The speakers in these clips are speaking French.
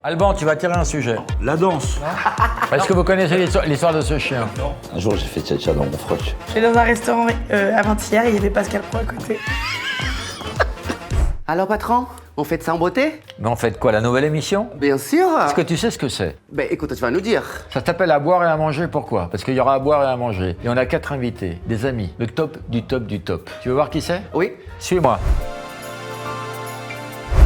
Alban, tu vas tirer un sujet. La danse. Est-ce que vous connaissez l'histoire de ce chien? Non. Un jour, j'ai fait tcha-tcha dans mon froc. J'étais dans un restaurant avant-hier et il y avait Pascal Pro à côté. Alors patron, on fait ça en beauté? Mais en fait quoi, la nouvelle émission? Bien sûr. Est-ce que tu sais ce que c'est? Ben écoute, tu vas nous dire. Ça s'appelle à boire et à manger, pourquoi? Parce qu'il y aura à boire et à manger. Et on a 4 invités, des amis, le top du top du top. Tu veux voir qui c'est? Oui. Suis-moi.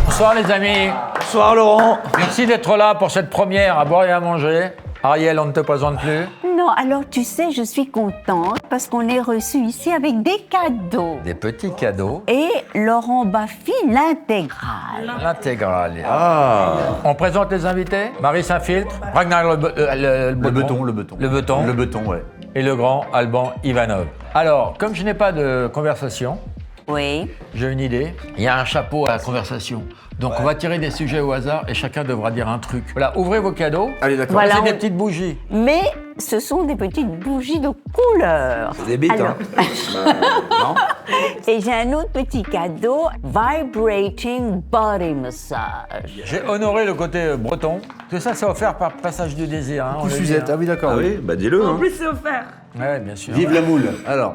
Bonsoir les amis. Bonsoir Laurent. Merci d'être là pour cette première à boire et à manger. Ariel, on ne te présente plus. Non, alors tu sais, je suis contente parce qu'on est reçu ici avec des cadeaux. Des petits cadeaux. Et Laurent Baffy, l'intégrale. L'intégrale. Ah. On présente les invités. Marie Saint-Filtre, Ragnar le Beton. Le beton, ouais. Et le grand Alban Ivanov. Alors, comme je n'ai pas de conversation, Oui. j'ai une idée. Il y a un chapeau à la conversation. Donc on va tirer des sujets au hasard et chacun devra dire un truc. Voilà, ouvrez vos cadeaux. Allez, d'accord. Voilà, C'est on- des petites bougies. Mais ce sont des petites bougies de couleur. C'est des bites, Alors- Non. Et j'ai un autre petit cadeau, Vibrating Body Massage. J'ai honoré le côté breton. Tout ça, c'est offert par Passage du Désir. Hein, on le dit, Suzette, hein. ah oui, d'accord. Ah oui, bah dis-le. En Hein. plus, c'est offert. Ouais, bien sûr. Vive la moule. Alors,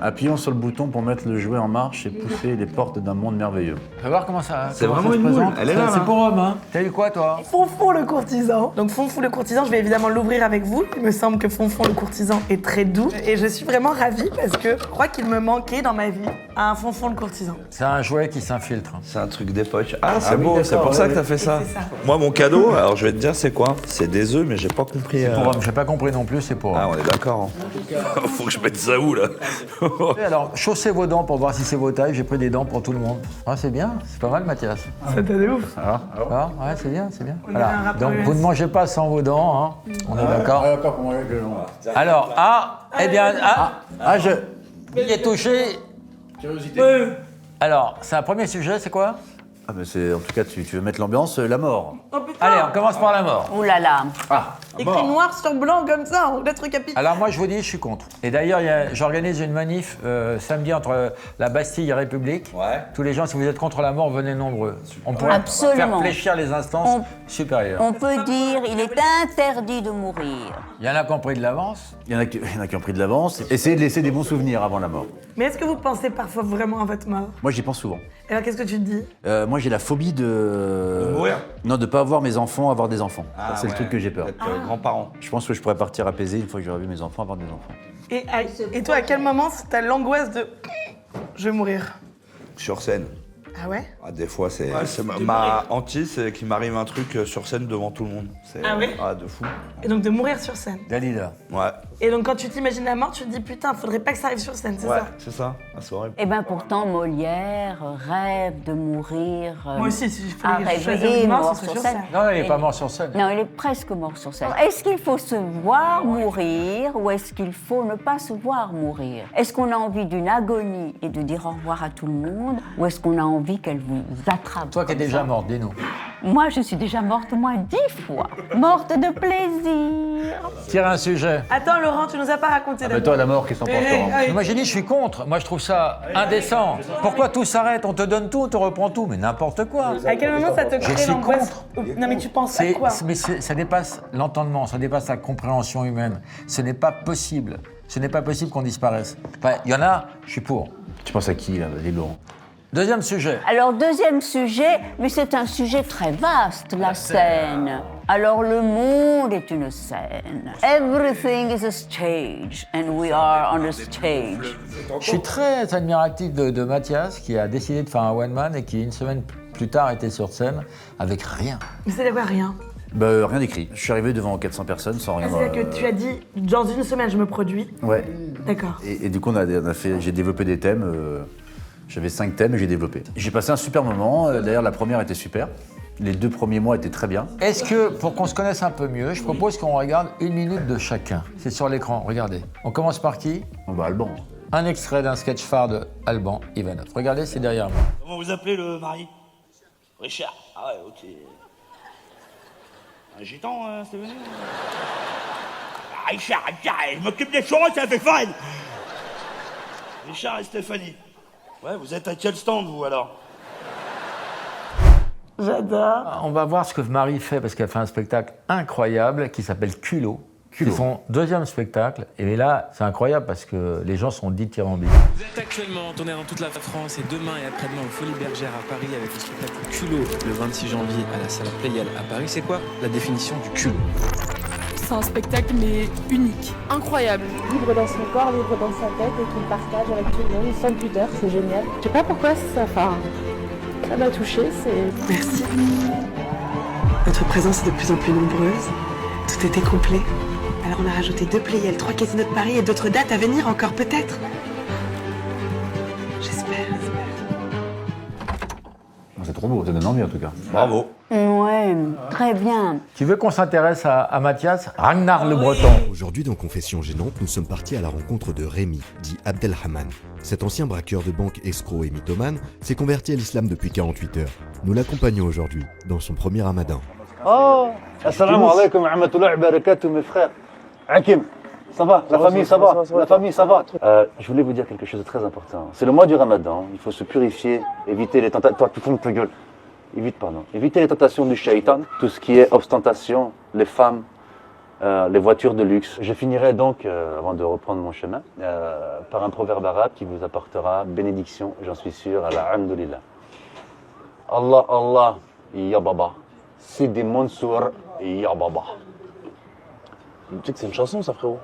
appuyons sur le bouton pour mettre le jouet en marche et pousser les portes d'un monde merveilleux. On va voir comment ça. C'est comment vraiment ça se une moule. présente. Elle est là, C'est là. pour homme, hein. T'as eu quoi, toi? Fonfon le courtisan. Donc Fonfon le courtisan, je vais évidemment l'ouvrir avec vous. Il me semble que Fonfon le courtisan est très doux. Et je suis vraiment ravie parce que je crois qu'il me manquait dans ma vie un Fonfon le courtisan. C'est un jouet qui s'infiltre. C'est un truc d'époque. Ah, c'est oui, beau, d'accord, c'est pour ça que t'as fait ça. C'est ça. Moi, mon cadeau, alors je vais te dire, c'est quoi? C'est des œufs, mais j'ai pas compris. Pour homme, j'ai pas compris non plus, c'est pour Ah, homme. on est d'accord. Hein. Faut que je mette ça où, là? Alors, chaussez vos dents pour voir si c'est vos tailles. J'ai pris des dents pour tout le monde. Ah, c'est bien, c'est pas mal, Mathias. Ça t'a de ouf. Ah, ouais, c'est bien, c'est bien. On dirait un rappeur Donc, US. vous ne mangez pas sans vos dents, hein. On est d'accord. D'accord, pour moi, avec le long. Alors, eh bien, il est touché. Curiosité. Alors, c'est un premier sujet, c'est quoi? Ah, mais c'est, en tout cas, tu veux mettre l'ambiance, la mort. Oh putain. Allez, on commence par la mort. Ouh là là. Écrit noir sur blanc comme ça, le truc à pique. Alors moi je vous dis, je suis contre. Et d'ailleurs, j'organise une manif samedi entre la Bastille et République. Ouais. Tous les gens, si vous êtes contre la mort, venez nombreux. On pourrait Absolument. faire fléchir les instances supérieures. On peut dire, il est interdit de mourir. Il y en a qui ont pris de l'avance. Il y en a qui ont pris de l'avance. Essayez de laisser des bons souvenirs avant la mort. Mais est-ce que vous pensez parfois vraiment à votre mort? Moi, j'y pense souvent. Alors qu'est-ce que tu te dis? Moi, j'ai la phobie de mourir? Non, de pas avoir mes enfants, avoir des enfants. Ça, c'est le truc que j'ai peur. D'être grands-parents. Je pense que je pourrais partir apaisé une fois que j'aurai vu mes enfants, avoir des enfants. Et toi, à quel moment t'as l'angoisse de je vais mourir? Sur scène. Ah ouais? Ah, des fois, c'est ma hantise, c'est qu'il m'arrive un truc sur scène devant tout le monde. Ah ouais? Ah, de fou. Et donc de mourir sur scène. Dalida. Ouais. Et donc quand tu t'imagines la mort, tu te dis putain, faudrait pas que ça arrive sur scène, c'est Ouais, ça? c'est ça. Ah, c'est horrible. Eh bien pourtant, Molière rêve de mourir. Moi aussi, si je à fallait choisir rêver une mort, mort ce serait sur sur scène. scène. Non, il n'est pas mort sur scène. Non, il est presque mort sur scène. Est-ce qu'il faut se voir mourir ou est-ce qu'il faut ne pas se voir mourir? Est-ce qu'on a envie d'une agonie et de dire au revoir à tout le monde ou est-ce qu'on a envie qu'elle vous attrape? Toi qui es comme déjà ça? morte, dis-nous. Moi, je suis déjà morte au moins 10 fois. Morte de plaisir. Tire un sujet. Attends Laurent, tu nous as pas raconté Mais d'abord. toi, la mort, qu'est-ce que t'en penses, Laurent Ah oui. Moi j'ai dit, je suis contre. Moi je trouve ça indécent. Pourquoi tout s'arrête? On te donne tout, on te reprend tout, mais n'importe quoi. À quel moment ça te Je crée suis l'angoisse? Non mais tu penses à quoi? Ça dépasse l'entendement, ça dépasse la compréhension humaine. Ce n'est pas possible. Ce n'est pas possible qu'on disparaisse. Enfin, il y en a, je suis pour. Tu penses à qui, là? Vas-y, Laurent. Deuxième sujet. Alors, deuxième sujet, mais c'est un sujet très vaste, la scène. Alors, le monde est une scène. Everything is a stage, and we are on a stage. Je suis très admiratif de Mathias qui a décidé de faire un one-man et qui, une semaine plus tard, était sur scène avec rien. Mais c'est d'abord rien. Bah, rien d'écrit. Je suis arrivé devant 400 personnes sans rien. C'est-à-dire que tu as dit dans une semaine je me produis. Ouais. D'accord. Et du coup, j'ai développé des thèmes. J'avais 5 thèmes et j'ai développé. J'ai passé un super moment. D'ailleurs, la première était super. Les 2 premiers mois étaient très bien. Est-ce que, pour qu'on se connaisse un peu mieux, je propose qu'on regarde 1 minute de chacun. C'est sur l'écran, regardez. On commence par qui? On va Alban. Un extrait d'un sketch phare de Alban Ivanov. Regardez, c'est derrière moi. Comment vous appelez le mari? Richard. Ah ouais, ok. Un gitan, c'est venu? Ah, Richard, je m'occupe des chevaux, ça fait fun! Richard et Stéphanie. Ouais, vous êtes à quel stand, vous, alors? J'adore. On va voir ce que Marie fait parce qu'elle fait un spectacle incroyable qui s'appelle Culot. C'est son deuxième spectacle. Et là, c'est incroyable parce que les gens sont dithyrambiques. Vous êtes actuellement en tournée dans toute la France et demain et après-demain au Folies Bergères à Paris avec le spectacle Culot le 26 janvier à la salle Playel à Paris. C'est quoi la définition du culot? C'est un spectacle mais unique, incroyable. Libre dans son corps, libre dans sa tête et qu'il partage avec tout le monde sans pudeur, c'est génial. Je sais pas pourquoi ça m'a touchée, c'est... Merci. Notre présence est de plus en plus nombreuse. Tout était complet. Alors on a rajouté 2 Playel, 3 casinos de Paris et d'autres dates à venir encore peut-être. J'espère. C'est trop beau, ça donne envie en tout cas. Bravo. Ouais, très bien. Tu veux qu'on s'intéresse à Mathias Ragnar le Breton? Aujourd'hui, dans Confessions gênantes, nous sommes partis à la rencontre de Rémi, dit Abdelrahman. Cet ancien braqueur de banque, escroc et mythomane s'est converti à l'islam depuis 48 heures. Nous l'accompagnons aujourd'hui dans son premier ramadan. Oh, assalamu alaikum wa rahmatullahi wa barakatuh, mes frères. Hakim, ça va? La famille, ça va? La famille, ça va? Je voulais vous dire quelque chose de très important. C'est le mois du ramadan, il faut se purifier, éviter les tentations. Toi, tu fermes ta gueule. Éviter les tentations du shaitan, tout ce qui est ostentation, les femmes, les voitures de luxe. Je finirai donc, avant de reprendre mon chemin, par un proverbe arabe qui vous apportera bénédiction, j'en suis sûr, à la hamdulillah. Allah, Allah, ya baba. Sidi Mansour, ya baba. Tu sais que c'est une chanson, ça, frérot?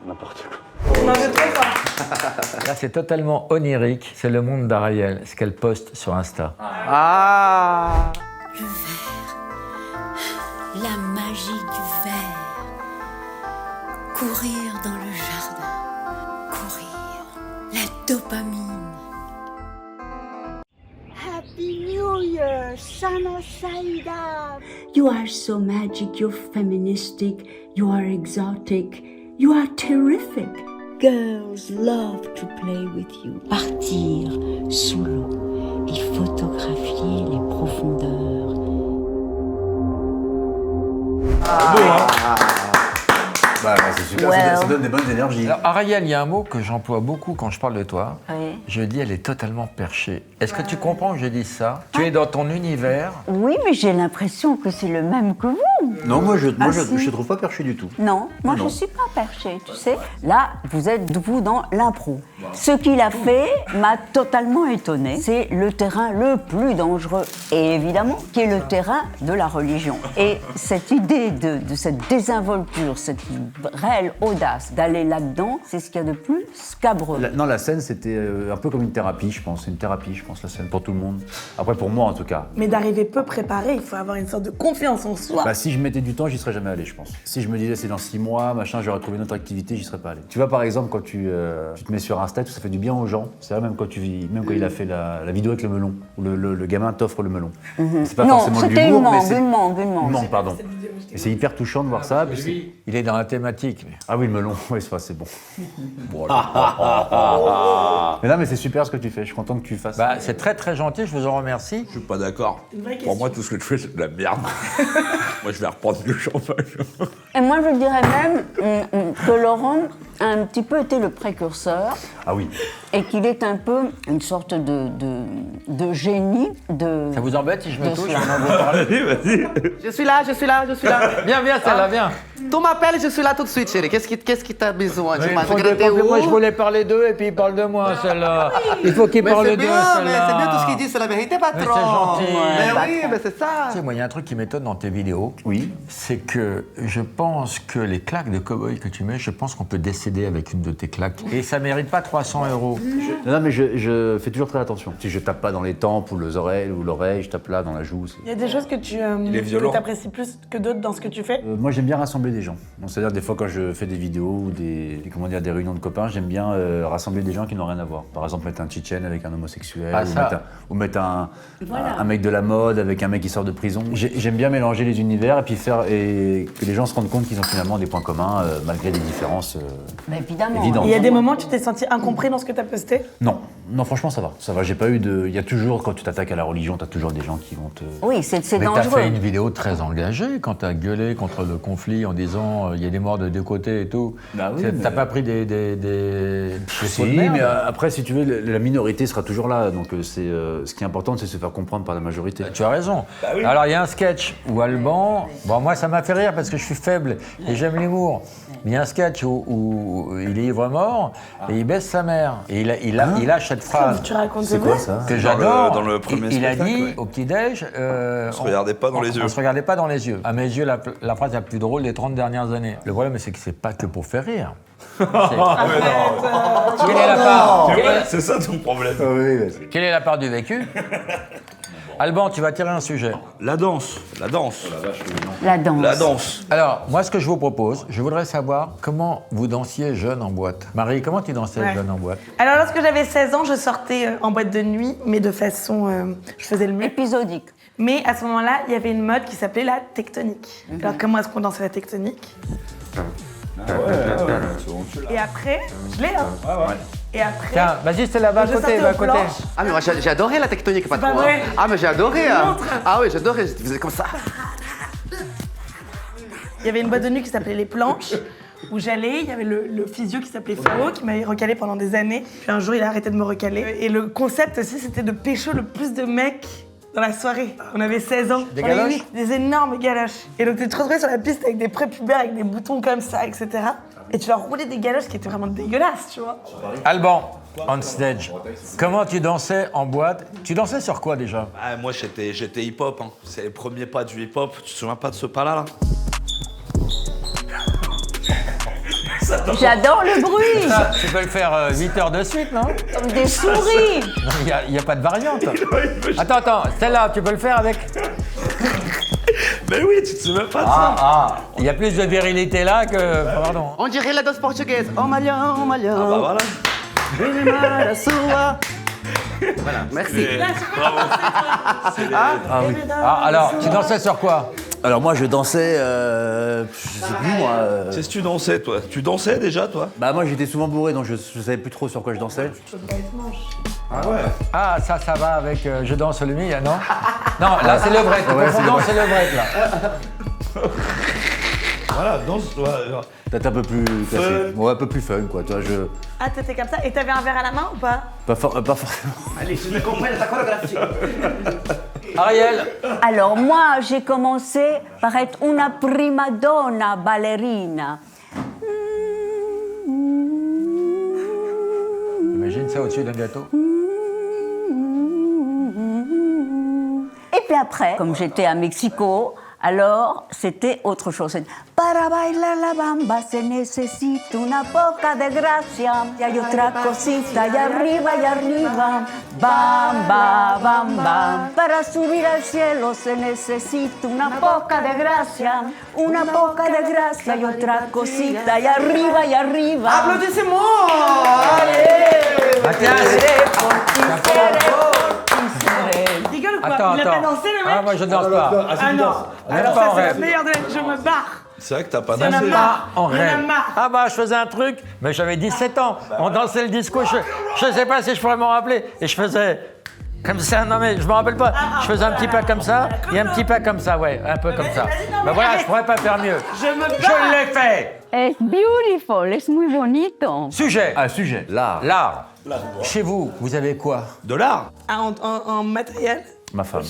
N'importe quoi. On en veut trop ça. Là, c'est totalement onirique. C'est le monde d'Ariel, ce qu'elle poste sur Insta. Ah. Le verre. La magie du verre. Courir dans le jardin. Courir. La dopamine. Happy New Year, Sana Saida. You are so magic, you're feministic, you are exotic, you are terrific. Girls love to play with you. Partir sous l'eau et photographier les profondeurs. Bah, c'est super, ça donne des bonnes énergies. Alors, Ariel, il y a un mot que j'emploie beaucoup quand je parle de toi. Oui. Je dis, elle est totalement perchée. Est-ce que tu comprends que je dis ça? Tu es dans ton univers. Oui, mais j'ai l'impression que c'est le même que vous. Non, moi je si. trouve pas perché du tout. Non, moi je suis pas perchée, tu sais. Là, vous êtes vous dans l'impro. Ce qu'il a fait m'a totalement étonnée. C'est le terrain le plus dangereux, et évidemment, qui est le terrain de la religion. Et cette idée de cette désinvolture, cette réelle audace d'aller là-dedans, c'est ce qu'il y a de plus scabreux. La scène, c'était un peu comme une thérapie, je pense. C'est une thérapie, je pense, la scène, pour tout le monde. Après, pour moi, en tout cas. Mais d'arriver peu préparé, il faut avoir une sorte de confiance en soi. Bah, si je mettais du temps, j'y serais jamais allé, je pense. Si je me disais, c'est dans 6 mois, machin, j'aurais trouvé une autre activité, j'y serais pas allé. Tu vois, par exemple, quand tu te mets sur Insta, ça fait du bien aux gens. C'est vrai, même quand il a fait la vidéo avec le melon, où le gamin t'offre le melon. C'est pas forcément de l'humour, mais c'est... Une mangue. Pardon. Et c'est hyper touchant de voir ça. Puis Lui, il est dans la thématique. Ah oui, le melon, oui, c'est bon. Mais non, mais c'est super ce que tu fais, je suis content que tu fasses. Bah, c'est très très gentil, je vous en remercie. Je suis pas d'accord. Pour moi, tout ce que tu fais, c'est de la merde. Moi, je vais reprendre le champagne. Et moi, je dirais même que Laurent a un petit peu été le précurseur. Ah oui. Et qu'il est un peu une sorte de génie de... Ça vous embête si je me touche? Vas-y. Je suis là. Viens, celle-là, viens. Tu m'appelles, je suis là tout de suite, chérie. Qu'est-ce qui t'a besoin? Tu m'as regretté où? Moi, je voulais parler d'eux et puis il parle de moi, celle-là. Il faut qu'il parle d'eux, celle-là. Mais c'est bien tout ce qu'il dit, c'est la vérité, patron. Mais c'est gentil. Mais oui, mais c'est ça. Tu sais, moi, il y a un truc qui m'étonne dans tes vidéos. Oui. C'est que je pense que les claques de cow-boy que tu mets, je pense qu'on peut décéder avec une de tes claques. Et ça mérite pas 300 €. Non, mais je fais toujours très attention. Si je tape pas dans les tempes ou les oreilles, je tape là dans la joue. Il y a des choses que tu apprécies plus que d'autres dans ce que tu fais. Moi, j'aime bien rassembler des gens. C'est-à-dire, des fois, quand je fais des vidéos ou des réunions de copains, j'aime bien rassembler des gens qui n'ont rien à voir. Par exemple, mettre un Tchétchène avec un homosexuel, ou mettre un mec de la mode avec un mec qui sort de prison. J'aime bien mélanger les univers et puis que les gens se rendent compte qu'ils ont finalement des points communs malgré des différences évidemment. évidentes. Il y a des moments où tu t'es senti incompris dans ce que tu as posté? Non. Non, franchement, ça va. Ça va, j'ai pas eu de... Il y a toujours, quand tu t'attaques à la religion, t'as toujours des gens qui vont te... Oui, c'est Mais dangereux. t'as fait une vidéo très engagée quand t'as gueulé contre le conflit en disant il y a des morts de deux côtés et tout. Bah oui, T'as mais- pas pris des Si, pots de merde. mais après, si tu veux, la minorité sera toujours là. Donc, ce qui est important, c'est de se faire comprendre par la majorité. Tu as raison. oui. Alors, il y a un sketch où Alban... Bon, moi, ça m'a fait rire parce que je suis faible et j'aime l'humour. Mais il y a un sketch où il est ivre-mort et il baisse sa mère. Et il lâche cette phrase Tu racontes C'est quoi ça? que j'adore. Dans le premier Il a spectacle, dit ouais. au petit-déj... On se regardait pas dans les yeux. On se regardait pas dans les yeux. À mes yeux, la phrase la plus drôle des 30 dernières années. Le problème, c'est que c'est pas que pour faire rire. Quelle est la part C'est ça ton problème. Quelle est la part du vécu? Alban, tu vas tirer un sujet. La danse. La danse. La danse. La danse. Alors, moi, ce que je vous propose, je voudrais savoir comment vous dansiez jeune en boîte. Marie, comment tu dansais Ouais. jeune en boîte? Alors, lorsque j'avais 16 ans, je sortais en boîte de nuit, mais de façon... je faisais le mieux. Épisodique. Mais à ce moment-là, il y avait une mode qui s'appelait la tectonique. Alors, comment est-ce qu'on dansait la tectonique? Et après, je l'ai, hein. Et après... Tiens, vas-y, c'est là-bas à je côté, sortais va à aux côté. planches. Ah, mais moi, j'ai adoré la tectonique, pas pas trop. vrai. Ah, mais j'ai adoré. Hein. Montre. Ah oui, j'adorais. Je faisais comme ça. Il y avait une boîte de nuit qui s'appelait Les Planches, où j'allais, il y avait le physio qui s'appelait Faro, qui m'avait recalé pendant des années. Puis un jour, il a arrêté de me recaler. Et le concept aussi, c'était de pécho le plus de mecs dans la soirée. On avait 16 ans. Des On avait galoches? mis des énormes galoches. Et donc, tu te retrouvais sur la piste avec des prépubères, avec des boutons comme ça, etc. Et tu leur roulais des galoches qui étaient vraiment dégueulasses, tu vois. Alban, on stage. Comment tu dansais en boîte? Tu dansais sur quoi déjà? Ah, moi, j'étais hip-hop. Hein. C'est les premiers pas du hip-hop. Tu te souviens pas de ce pas-là, là? J'adore le bruit. Ça, tu peux le faire 8 heures de suite, non? Comme des souris. Non, il n'y a pas de variante. Attends, celle-là, tu peux le faire avec... Mais oui, tu te souviens pas de ça? Il y a plus de virilité là que... Pardon. On dirait la danse portugaise. Oh, malheur, oh, malheur. Ah bah voilà. Voilà, merci. Ah oui. Alors, tu dansais sur quoi? Alors moi, je dansais... je sais plus, moi... Qu'est-ce que tu dansais, toi? Tu dansais déjà, toi? Bah moi, j'étais souvent bourré, donc je savais plus trop sur quoi je dansais. Ah ouais. Ah, ça va avec Je danse le mia, non? Non, là, c'est le vrai. Ouais, c'est le vrai. C'est le vrai, là. Voilà, danse, toi. Peut-être un peu plus classique. Ouais, un peu plus fun, quoi. Toi, Ah, t'étais comme ça. Et t'avais un verre à la main ou pas? pas forcément. Allez, je me comprends ta chorégraphie. Ariel. Alors moi, j'ai commencé par être una prima donna ballerina. Imagine ça au-dessus d'un gâteau. Et puis après, comme j'étais à Mexico, alors c'était autre chose. Para bailar la bamba se necesita una poca de gracia. Y hay otra cosita y arriba, bamba, bamba. Para subir al cielo se necesita una poca de gracia. Una poca de gracia y otra cosita y arriba, Applaudissez-moi! Allez! Rigole ou quoi? Attends, Il a pas attends. dansé, le mec? Ah, moi, je danse pas. Ah non. Alors pas en ça, c'est rêve. le meilleur de la... Je me barre. C'est vrai que t'as pas Il y en a dansé. marre. En Il y en a rêve. marre. Ah bah je faisais un truc, mais j'avais 17 ans. On dansait le disco, je sais pas si je pourrais m'en rappeler. Et je faisais comme ça, non mais je me rappelle pas. Je faisais un petit pas comme ça et un petit pas comme ça, ouais, un peu comme ça. Ben voilà, je pourrais pas faire mieux. Je me barre. Je l'ai fait. Es beautiful, es muy bonito. Sujet. Ah, sujet. L'art. L'art. Chez vous, vous avez quoi? De l'art. Ah, en matériel? Ma femme.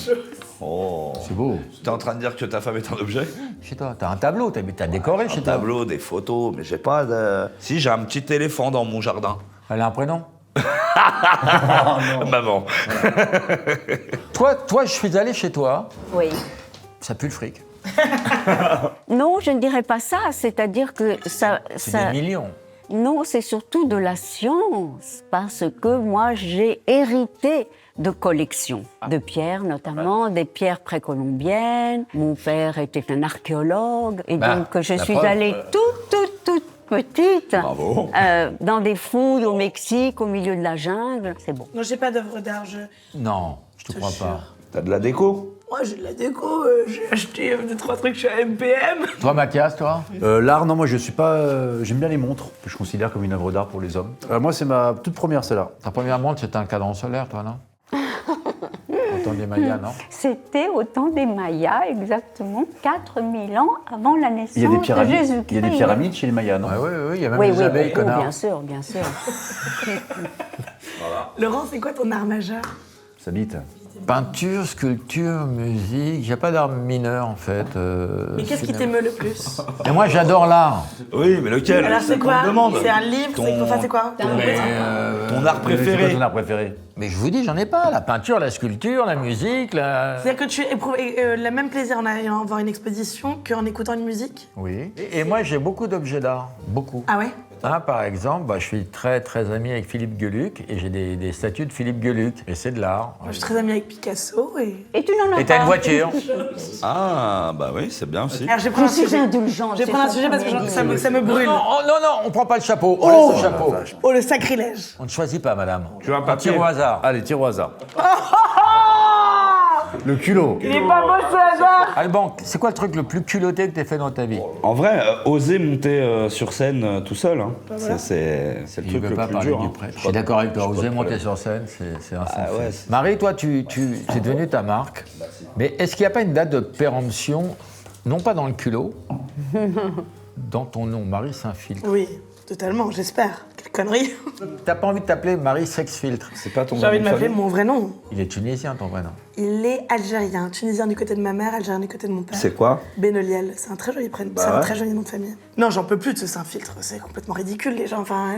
Oh. C'est beau. T'es en train de dire que ta femme est un objet? Chez toi, t'as un tableau, t'as décoré chez Un toi. tableau, des photos, mais j'ai pas de... Si, j'ai un petit éléphant dans mon jardin. Elle a un prénom? Maman. Toi, je suis allé chez toi, Oui. ça pue le fric. Non, je ne dirais pas ça. C'est-à-dire que ça... C'est des millions. Non, c'est surtout de la science, parce que moi, j'ai hérité de collections, de pierres notamment, des pierres précolombiennes. Mon père était un archéologue, et donc je suis allée toute petite dans des fouilles au Mexique, au milieu de la jungle. C'est bon. Non, j'ai pas d'œuvre d'art. Non, je te crois pas. T'as de la déco? Moi, j'ai de la déco, j'ai acheté 2-3 trucs chez MPM. Toi, Mathias, toi? L'art, non, moi je suis pas. J'aime bien les montres, que je considère comme une œuvre d'art pour les hommes. Moi, c'est ma toute première, celle-là. Ta première montre, c'était un cadran solaire, toi, non? Au temps des Mayas, non? C'était au temps des Mayas, exactement, 4000 ans avant la naissance Il y a des de pyramides, Jésus-Christ. il y a des pyramides chez les Mayas, non? Oui, il y a même Oui, des abeilles, beaucoup, connard. bien sûr, bien sûr. Laurent, c'est quoi ton art majeur? Ça bite. Peinture, sculpture, musique, j'ai pas d'art mineur en fait. Mais qu'est-ce qui t'émeut le plus? Et moi j'adore l'art. Oui, mais lequel? Alors c'est quoi? qu'on te demande. C'est un livre, c'est quoi? Ton art préféré. C'est quoi ton art préféré? Mais je vous dis, j'en ai pas. La peinture, la sculpture, la musique, la... C'est-à-dire que tu éprouves le même plaisir en allant voir une exposition qu'en écoutant une musique? Oui. Et moi j'ai beaucoup d'objets d'art. Beaucoup. Ah ouais? Par exemple, je suis très très ami avec Philippe Gueluc et j'ai des statues de Philippe Gueluc. Et c'est de l'art. Moi, je suis très amie avec Picasso et... Et tu n'en as pas. Et t'as une voiture? Ah, bah oui, c'est bien aussi. Alors, je vais prendre un Je suis sujet. indulgente. Je vais prendre un sujet parce que ça me brûle. Non, on prend pas le chapeau. On laisse le chapeau. Oh, le sacrilège. On ne choisit pas, madame. Tu veux un On papier? tire au hasard. Allez, tire au hasard. Le culot. Il est pas beau ce hasard. Alban, c'est quoi le truc le plus culotté que t'aies fait dans ta vie? En vrai, oser monter sur scène tout seul, hein. C'est le Il truc veut le pas plus parler dur. du hein. prêt. Je suis d'accord avec toi, oser monter sur scène, c'est un Ah ouais, sens. Marie, toi, c'est devenu ta marque. Mais est-ce qu'il n'y a pas une date de péremption, non pas dans le culot, dans ton nom, Marie Saint-Filtre? Oui, totalement, j'espère. Quelle connerie. T'as pas envie de t'appeler Marie Sex-Filtre? C'est pas ton J'ai envie de nom m'appeler famille. mon vrai nom. Il est tunisien, ton vrai nom. Il est algérien, tunisien du côté de ma mère, algérien du côté de mon père. C'est quoi? Benoliel, c'est un très joli prénom, c'est un très joli nom de famille. Non, j'en peux plus de ce Saint-Filtre, c'est complètement ridicule les gens, enfin...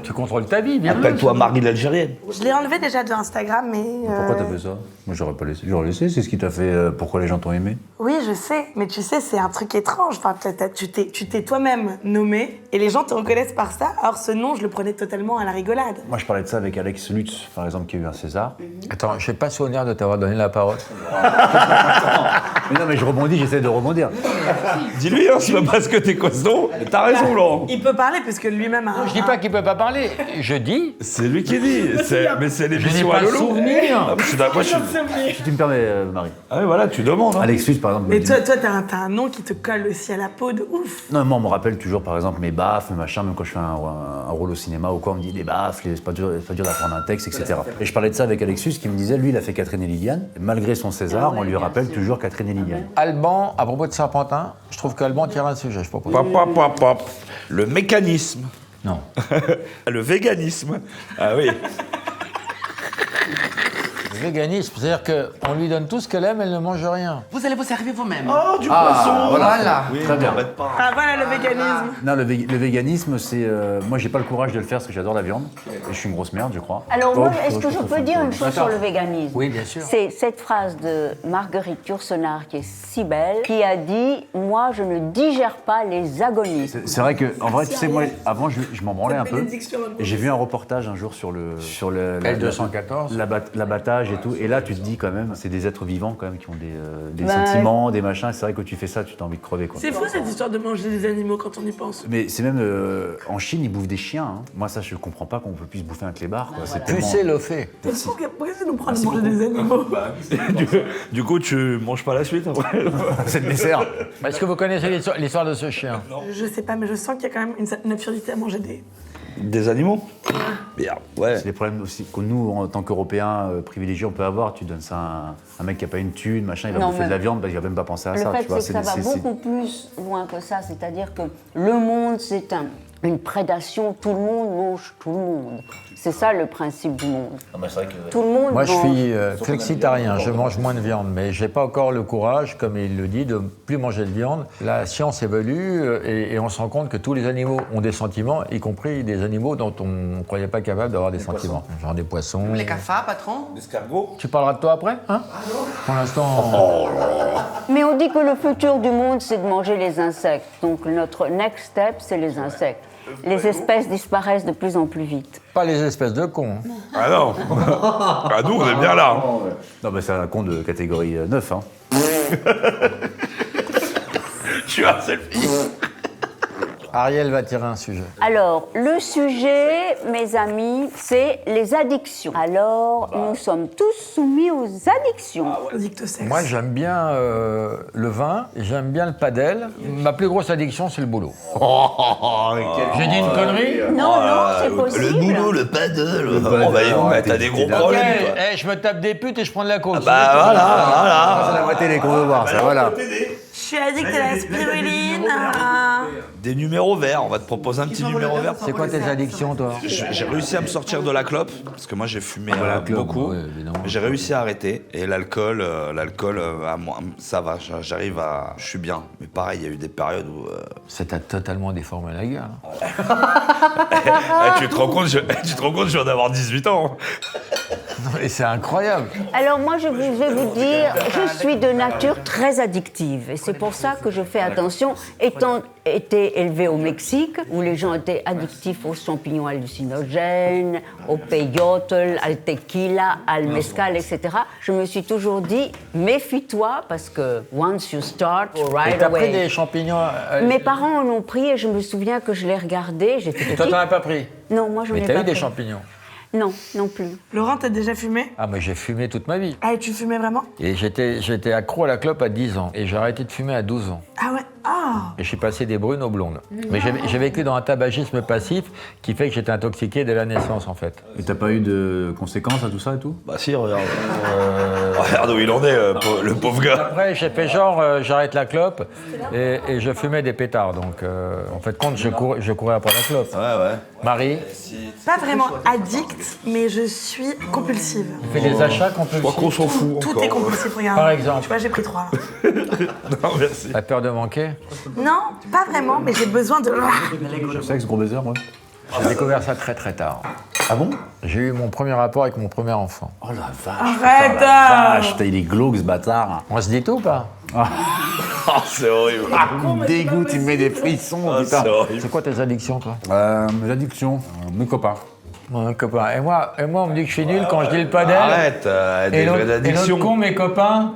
Tu contrôles ta vie, bien. Appelle-toi Marie l'Algérienne. Je l'ai enlevé déjà de Instagram, mais... Pourquoi t'as fait ça? Moi, j'aurais pas laissé. J'aurais laissé, c'est ce qui t'a fait. Pourquoi les gens t'ont aimé? Oui, je sais, mais tu sais, c'est un truc étrange. Enfin, tu t'es toi-même nommé et les gens te reconnaissent par ça. Or, ce nom, je le prenais totalement à la rigolade. Moi, je parlais de ça avec Alex Lutz, par exemple, qui a eu un César. Attends, je n'ai pas souvenir de t'avoir donné la parole. Mais non, mais je rebondis, j'essaie de rebondir. Dis-lui, hein, c'est pas parce que t'es costaud. T'as raison, Laurent. Il peut parler puisque lui-même a... Je dis pas qu'il peut pas parler. Je dis. C'est lui qui dit. Mais c'est l'émission pas à le Lolo. souvenir. Ah, moi, je suis... Si tu me permets, Marie. Ah oui, voilà, tu demandes. Hein. Alex Lutz, par exemple. Mais me toi, dit- t'as un nom qui te colle aussi à la peau de ouf. Non, moi, on me rappelle toujours, par exemple, mes baffes, mes machins, même quand je fais un rôle au cinéma ou quoi, on me dit les baffes, c'est pas dur d'apprendre un texte, etc. Et je parlais de ça avec Alexus qui me disait, lui, il a fait Catherine et Liliane. Et malgré son César, on lui rappelle toujours Catherine et Liliane. Alban, à propos de Serpentin, je trouve qu'Alban tire un sujet, je propose. Pop. Le mécanisme. Non. Le véganisme. Ah oui. Le véganisme, c'est-à-dire qu'on lui donne tout ce qu'elle aime, elle ne mange rien. Vous allez vous servir vous-même. Oh, du poisson. Voilà. Oui, Très bien. t'embête pas. Ah, voilà le véganisme. Non, le véganisme, c'est. Moi, j'ai pas le courage de le faire parce que j'adore la viande. Et je suis une grosse merde, je crois. Alors, Oh, moi, est-ce que je peux dire une chose D'accord. sur le véganisme? Oui, bien sûr. C'est cette phrase de Marguerite Yourcenar qui est si belle, qui a dit « Moi, je ne digère pas les agonies ». C'est vrai que, en vrai, tu sais, moi, avant, je m'en branlais un peu. Bénédiction. Et j'ai vu un reportage un jour sur L214. l'abattage et tout. Et là, tu te dis quand même, c'est des êtres vivants quand même qui ont des Bah, sentiments, des machins. C'est vrai que quand tu fais ça, tu t'as envie de crever, quoi. C'est fou cette histoire de manger des animaux quand on y pense. Mais c'est même en Chine, ils bouffent des chiens. Hein. Moi, ça, je comprends pas qu'on puisse bouffer un clébard. Quoi. C'est tellement- Pucé le fait. C'est fou, pourquoi ça nous prend de manger des animaux? Du coup, tu manges pas la suite après. C'est le dessert. Est-ce que vous connaissez l'histoire de ce chien? Je sais pas, mais je sens qu'il y a quand même une absurdité à manger Des animaux? Bien, ouais. C'est des problèmes aussi que nous, en tant qu'Européens privilégiés, on peut avoir. Tu donnes ça à un mec qui a pas une thune, machin, il va Non, bouffer mais de la viande, il va même pas penser à Le ça. fait, tu vois, c'est que ça va beaucoup plus loin que ça. C'est-à-dire que le monde, c'est une prédation. Tout le monde mange tout le monde. C'est ça le principe du monde. Tout le monde Moi, je mange. suis flexitarien, je mange moins de viande, mais j'ai pas encore le courage, comme il le dit, de plus manger de viande. La science évolue et on se rend compte que tous les animaux ont des sentiments, y compris des animaux dont on ne croyait pas capables d'avoir des sentiments. Genre des poissons. Les cafards, patron? L'escargot? Tu parleras de toi après, hein? Pour l'instant. Mais on dit que le futur du monde, c'est de manger les insectes. Donc notre next step, c'est les insectes. Les espèces disparaissent de plus en plus vite. Pas les espèces de cons. Hein. Ah non. Ah nous, on est bien là. Non, mais c'est un con de catégorie 9. Hein. Je suis un selfie. Ariel va tirer un sujet. Alors, le sujet, mes amis, c'est les addictions. Alors, nous sommes tous soumis aux addictions. Addict au sexe. Moi, j'aime bien le vin, j'aime bien le padel. Ma plus grosse addiction, c'est le boulot. J'ai dit une connerie? Non, c'est possible. Le boulot, le paddle. T'as des gros problèmes. toi. Je me tape des putes et je prends de la coke. Bah voilà. C'est la vraie télé qu'on veut voir, ça, voilà. Je suis addict à la spiruline. Des numéros verts, on va te proposer un petit numéro vert. C'est quoi tes addictions, toi? J'ai réussi à me sortir de la clope, parce que moi j'ai fumé beaucoup. J'ai réussi à arrêter, et l'alcool, ça va, j'arrive à... Je suis bien, mais pareil, il y a eu des périodes où... Ça t'a totalement déformé la gueule. Tu te rends compte, je viens d'avoir 18 ans. Non, mais c'est incroyable. Alors moi, je vais vous dire, je suis de nature très addictive. Et c'est pour ça que je fais attention, étant été élevée au Mexique, où les gens étaient addictifs aux champignons hallucinogènes, au peyote, al tequila, al mezcal, etc. Je me suis toujours dit, méfie-toi, parce que once you start, right Et t'as away. pris des champignons Mes parents en ont pris et je me souviens que je les regardais. J'étais petite. Toi, t'en as pas pris? Non, moi, j'en ai Mais pas t'as eu des pris. champignons? Non, non plus. Laurent, t'as déjà fumé? Ah, mais j'ai fumé toute ma vie. Ah, et tu fumais vraiment? Et j'étais accro à la clope à 10 ans. Et j'ai arrêté de fumer à 12 ans. Ah ouais? Ah! Et je suis passé des brunes aux blondes. Mais j'ai vécu dans un tabagisme passif qui fait que j'étais intoxiqué dès la naissance, en fait. Et t'as pas eu de conséquences à tout ça et tout? Bah si, regarde. Regarde où il en est, le pauvre gars. Après, j'ai fait genre, j'arrête la clope et je fumais des pétards. Donc, en fait, compte, je courais après la clope. Ouais. Marie? Pas vraiment addict, mais je suis compulsive. Tu fais des achats compulsifs? Je crois qu'on s'en fout Tout encore. est compulsif, regarde. Par exemple? Tu vois, j'ai pris 3. Non, merci. T'as peur de manquer? Non, pas vraiment, mais j'ai besoin de... Sexe, gros baiser, moi. J'ai découvert ça très très tard. Ah bon? J'ai eu mon premier rapport avec mon premier enfant. Oh la vache. Arrête! Vache, il est glauque ce bâtard. On se dit tout ou pas? Oh, c'est horrible. Il me dégoûte, il me met des frissons, putain. C'est horrible. C'est quoi tes addictions, toi? Mes addictions, mes copains. Mon copain. Et moi, on me dit que je suis nul quand je dis le padel. Arrête, des vraies Et addictions. l'autre con, mes copains.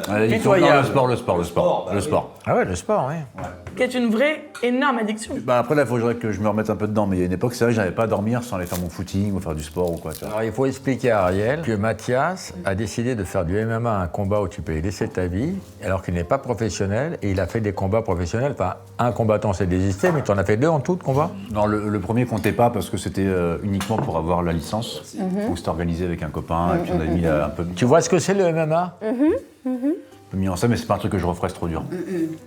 L'addiction, Pitoyable. non, le sport. Ah ouais, le sport, oui. Qui est une vraie énorme addiction. Bah après, là, il faudrait que je me remette un peu dedans. Mais il y a une époque, c'est vrai que j'arrivais pas à dormir sans aller faire mon footing ou faire du sport ou quoi. Tu vois. Alors, il faut expliquer à Ariel que Mathias a décidé de faire du MMA un combat où tu peux y laisser ta vie, alors qu'il n'est pas professionnel, et il a fait des combats professionnels. Enfin, un combattant s'est désisté, mais tu en as fait 2 en tout de combat? Non, le premier comptait pas parce que c'était uniquement pour avoir la licence. Donc c'était organisé avec un copain et puis on a mis un peu Tu vois ce que c'est le MMA? mis en scène, mais c'est pas un truc que je referais, c'est trop dur.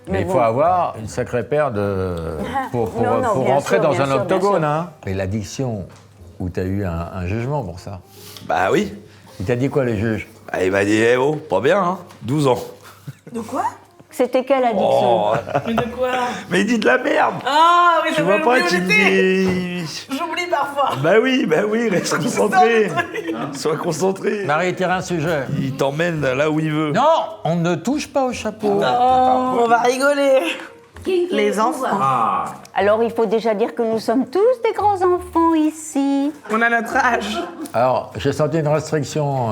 Mais il faut avoir une sacrée paire de... pour Non, bien rentrer sûr, dans bien un sûr, octogone, bien sûr. hein. Et l'addiction, où tu as eu un jugement pour ça. Bah oui. Il t'a dit quoi, le juge? Ah, il m'a dit, eh oh, pas bien, hein. 12 ans. De quoi? C'était quelle addiction? Oh. Mais de quoi? Mais il dit de la merde. Ah oui, Tu vois pas qu'il dit... J'oublie parfois. Bah oui, reste concentré. Sois concentré. Marie, tire un sujet. Il t'emmène là où il veut. Non, on ne touche pas au chapeau. Oh, on va rigoler. Les enfants. Alors, il faut déjà dire que nous sommes tous des grands enfants ici. On a notre âge. Alors, j'ai senti une restriction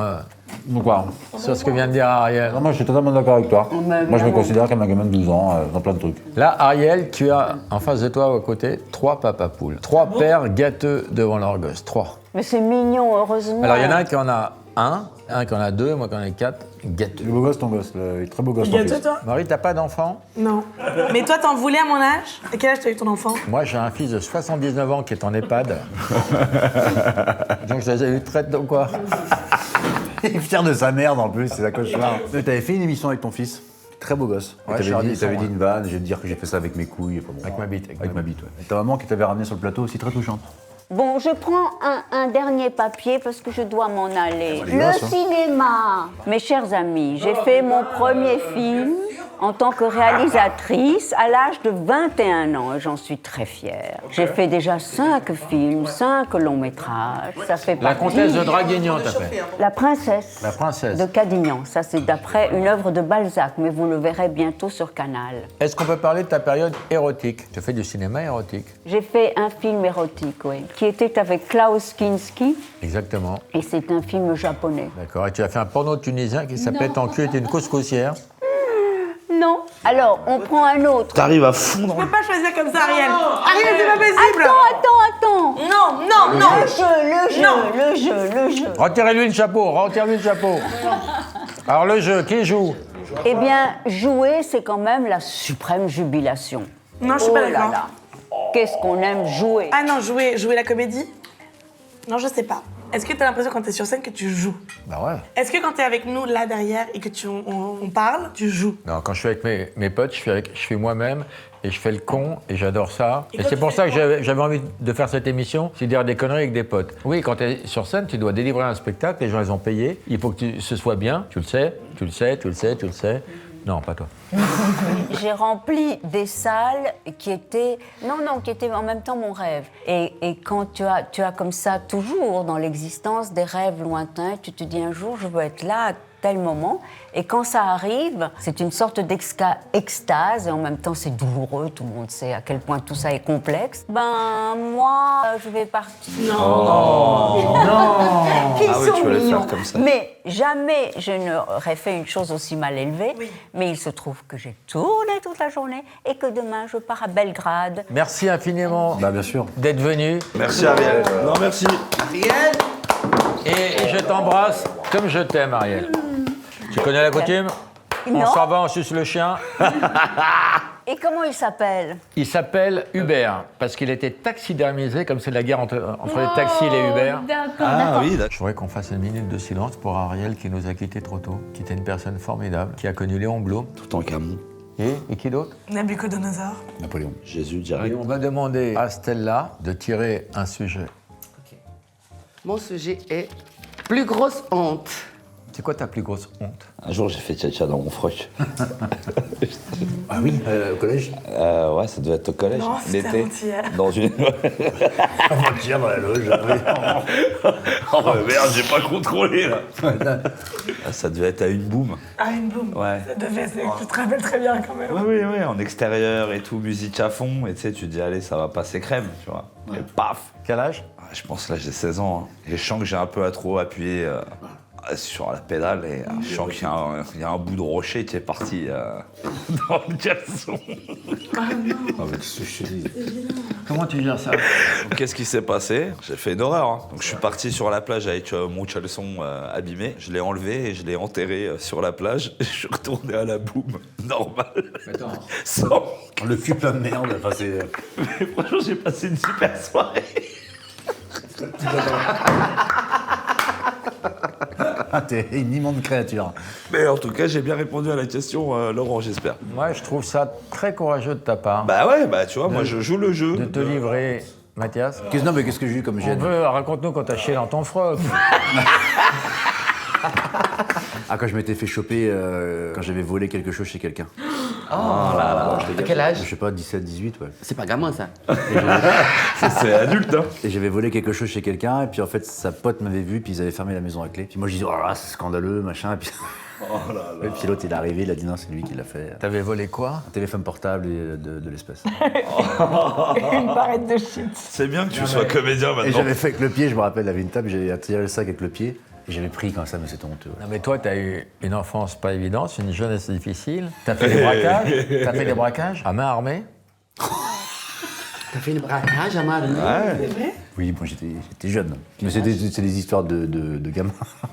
Pourquoi? sur ce que vient de dire Ariel. Non, moi je suis totalement d'accord avec toi. Mais Moi je me évidemment. considère comme un gamin de 12 ans dans plein de trucs. Là, Ariel, tu as en face de toi, à côté, 3 papapoules. 3 pères gâteux devant leur gosse. 3. Mais c'est mignon, heureusement. Alors, il y en a un qui en a 1 qui en a 2, moi qui en ai 4. Gâteux. Il est beau gosse ton gosse, il est très beau gosse ton Gâteux, fils. toi? Marie, t'as pas d'enfant? Non. Mais toi, t'en voulais à mon âge? À quel âge t'as eu ton enfant? Moi, j'ai un fils de 79 ans qui est en EHPAD. Donc, je les ai eu très tôt, quoi. Il est fier de sa merde en plus, c'est la cauchemar. T'avais fait une émission avec ton fils, très beau gosse. Ouais, T'avais Charlie, dit une vanne, je vais te dire que j'ai fait ça avec mes couilles. Et pas bon. Avec ma bite. Avec ma bite, ouais. Et ta maman qui t'avait ramené sur le plateau aussi très touchante. Bon, je prends un dernier papier parce que je dois m'en aller. les Le gosses, hein. cinéma. Mes chers amis, j'ai fait mon premier film en tant que réalisatrice à l'âge de 21 ans et j'en suis très fière. J'ai fait déjà 5 films, 5 longs métrages. Ça fait La partie... comtesse de Draguignan, t'as fait. La princesse. La princesse. De Cadignan. Ça, c'est d'après une œuvre de Balzac, mais vous le verrez bientôt sur Canal. Est-ce qu'on peut parler de ta période érotique? Tu fais du cinéma érotique. J'ai fait un film érotique, oui, qui était avec Klaus Kinski, Exactement. et c'est un film japonais. D'accord. Et tu as fait un porno tunisien qui s'appelait Ton cul est une couscoussière. Non. Alors, on prend un autre. T'arrives à fondre. Je peux pas choisir comme ça, Ariel. Ariel, c'est pas possible. Attends. Non. Le jeu. Retirez-lui le chapeau, Alors le jeu, qui joue? Eh bien, jouer, c'est quand même la suprême jubilation. Non, je suis pas d'accord. Qu'est-ce qu'on aime jouer? Ah non, jouer la comédie? Non, je sais pas. Est-ce que t'as l'impression quand t'es sur scène que tu joues? Bah ouais. Est-ce que quand t'es avec nous là derrière et que on parle, tu joues? Non, quand je suis avec mes potes, je suis moi-même et je fais le con et j'adore ça. Et quand c'est tu pour fais ça le que j'avais envie de faire cette émission, c'est dire des conneries avec des potes. Oui, quand tu es sur scène, tu dois délivrer un spectacle, les gens les ont payé, il faut que ce soit bien, tu le sais. Non, pas toi. J'ai rempli des salles qui étaient en même temps mon rêve. Et quand tu as comme ça toujours dans l'existence des rêves lointains, tu te dis un jour je veux être là à tel moment. Et quand ça arrive, c'est une sorte d'extase et en même temps c'est douloureux. Tout le monde sait à quel point tout ça est complexe. Ben moi, je vais partir. Non. Ils Ah oui, sont tu vas le mignons. faire comme ça. Mais jamais je n'aurais fait une chose aussi mal élevée. Oui. Mais il se trouve que j'ai tourné toute la journée et que demain je pars à Belgrade. Merci infiniment bien sûr. d'être venu. Merci Ariel. Non, merci. Ariel. Et je t'embrasse comme je t'aime, Ariel. Tu connais la coutume? Non. On s'en va, on suce le chien. Et comment il s'appelle? Il s'appelle Hubert, parce qu'il était taxidermisé, comme c'est la guerre entre les taxis et les Uber. D'accord. Oui, Je voudrais qu'on fasse une minute de silence pour Ariel qui nous a quittés trop tôt, qui était une personne formidable, qui a connu Léon Blum. Tout en Camon. Et qui d'autre? Nabucodonosor. Napoléon. Jésus Et direct. on va demander à Stella de tirer un sujet. Mon sujet est plus grosse honte. C'est quoi ta plus grosse honte? Un jour, j'ai fait tcha-tcha dans mon froc. Ah oui, au collège? Ouais, ça devait être au collège. Non, c'était L'été. avant-hier. Dans une. Avant-hier dans la loge. Oh merde, j'ai pas contrôlé là. Ah, ça devait être à une boum. Ah, une boum. Ouais. Ça devait, tu te rappelles très bien quand même. Oui, en extérieur et tout, musique à fond. Et tu sais, tu te dis, allez, ça va passer crème, tu vois. Et paf. Quel âge? Je pense là, j'ai 16 ans. Hein. Et je sens que j'ai un peu à trop appuyé sur la pédale. Et je sens qu'il y a un bout de rocher qui est parti dans le caleçon. Ah non. Ah, mais qu'est-ce que je te dis? Comment tu gères ça? Donc, qu'est-ce qui s'est passé? J'ai fait une horreur. Hein. Donc, je suis parti sur la plage avec mon caleçon abîmé. Je l'ai enlevé et je l'ai enterré sur la plage. Et je suis retourné à la boum, normal. Attends. Sans... Le cul plein de merde. Enfin, c'est... Mais franchement, j'ai passé une super soirée. Ah, t'es une immonde créature. Mais en tout cas, j'ai bien répondu à la question, Laurent, j'espère. Moi, je trouve ça très courageux de ta part. Bah ouais, bah tu vois, moi je joue le jeu. De te livrer, Mathias. Non, mais qu'est-ce que j'ai eu comme On gêne? veut, raconte-nous quand t'as chié dans ton froc. Ah, quand je m'étais fait choper, quand j'avais volé quelque chose chez quelqu'un. Oh là là. À quel âge? Je sais pas, 17, 18, ouais. C'est pas gamin ça. C'est adulte, hein. Et j'avais volé quelque chose chez quelqu'un, et puis en fait, sa pote m'avait vu, puis ils avaient fermé la maison à clé. Puis moi, je dis, oh là, c'est scandaleux, machin, et puis... Oh là là. Et puis l'autre, il est arrivé, il a dit non, c'est lui qui l'a fait. T'avais volé quoi? Un téléphone portable et de l'espèce. Une barrette de shit. C'est bien que tu sois comédien maintenant. Et j'avais fait avec le pied, je me rappelle, il y avait une table, j'avais tiré le sac avec le pied, et j'avais pris comme ça, mais c'était honteux. Non mais toi, t'as eu une enfance pas évidente, une jeunesse difficile. T'as fait des braquages? T'as fait des braquages à main armée? T'as fait une braquage à main armée? Ouais. C'est vrai? Oui, moi j'étais jeune. Mais c'est des histoires de gamins.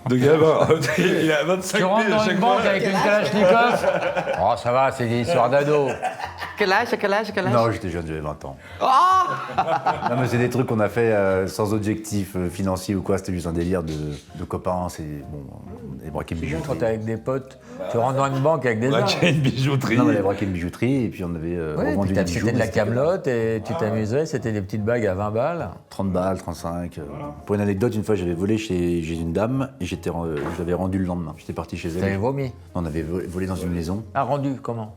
De gamin. Il a 25 Tu rentres dans une banque avec une Kalachnikov? Oh, ça va, c'est des histoires d'ados. Quel âge? À quel âge? À quel âge? Non, j'étais jeune, j'avais 20 ans. Oh. Non, mais c'est des trucs qu'on a fait sans objectif financier ou quoi, c'était juste un délire de copains, c'est bon, des braquets de bijouterie. Quand t'es avec des potes, tu rentres dans une banque avec des armes. Braquer une bijouterie. Non, mais les braquets de bijouterie, et puis on avait revendu des bijoux. C'était de la camelote et tu t'amusais, c'était des petites bagues à 20 balles. 30 balles, 35. Pour une anecdote, une fois j'avais volé chez une dame et je l'avais rendu le lendemain. J'étais parti chez elle. T'avais vomi? On avait volé dans une maison. Ah, rendu, comment?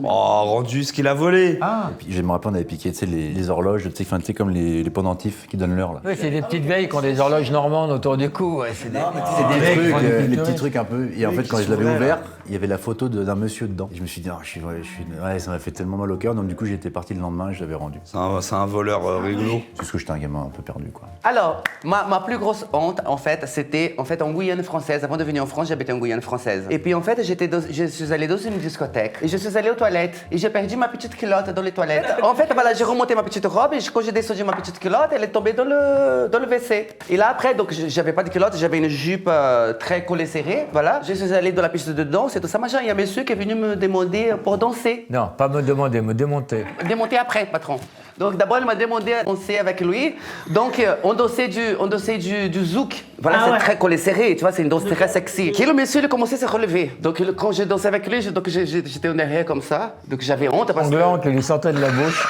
Oh, rendu ce qu'il a volé. Ah. Et puis je me rappelle, on avait piqué les horloges, tu sais, comme les pendentifs qui donnent l'heure là. Oui, c'est des petites vieilles qui ont des horloges normandes autour du cou. Ouais, c'est des Des trucs, les petites petit truc un peu. Et en fait, quand je l'avais ouvert, il y avait la photo d'un monsieur dedans. Et je me suis dit, ouais, ça m'a fait tellement mal au cœur. Donc du coup, j'étais parti le lendemain et je l'avais rendu. C'est un voleur rigolo. C'est parce que j'étais un gamin un peu perdu, quoi. Alors, ma plus grosse honte, en fait, c'était en Guyane française. Avant de venir en France, j'habitais en Guyane française. Et puis, en fait, je suis allée dans une discothèque. Et je suis allée aux toilettes. Et j'ai perdu ma petite culotte dans les toilettes. En fait, voilà, j'ai remonté ma petite robe. Et quand j'ai descendu ma petite culotte, elle est tombée dans le WC. Et là, après, donc, j'avais pas de culotte. J'avais une jupe très collée serrée. Voilà. Je suis allée dans la piste de danse et tout ça, machin. Il y a un monsieur qui est venu me demander pour danser. Non, pas me demander, me démonter. Démonter après, patron. Donc d'abord, il m'a demandé à danser avec lui. Donc on dansait du zouk. Voilà, c'est très collé serré, tu vois, c'est une danse très sexy. Et le monsieur, il a commencé à se relever. Donc quand j'ai dansé avec lui, j'étais en arrière comme ça. Donc j'avais honte parce que... qui lui sortait de la bouche.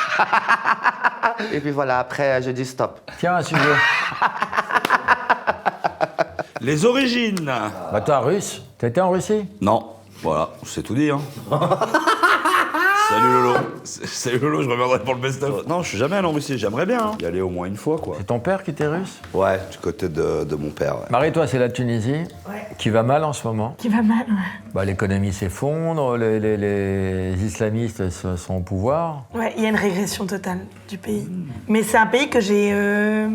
Et puis voilà, après, je dis stop. Tiens, un sujet. Les origines. Bah toi, russe. T'étais en Russie? Non. Voilà, c'est tout dit, hein. Salut Lolo. Salut Lolo, je reviendrai pour le best-of. Non, je suis jamais allé en Russie, j'aimerais bien y aller au moins une fois, quoi. C'est ton père qui était russe? Ouais, du côté de mon père, ouais. Marie, toi, c'est la Tunisie, qui va mal en ce moment. Qui va mal, ouais. Bah, l'économie s'effondre, les islamistes sont au pouvoir. Ouais, il y a une régression totale du pays. Mais c'est un pays que j'ai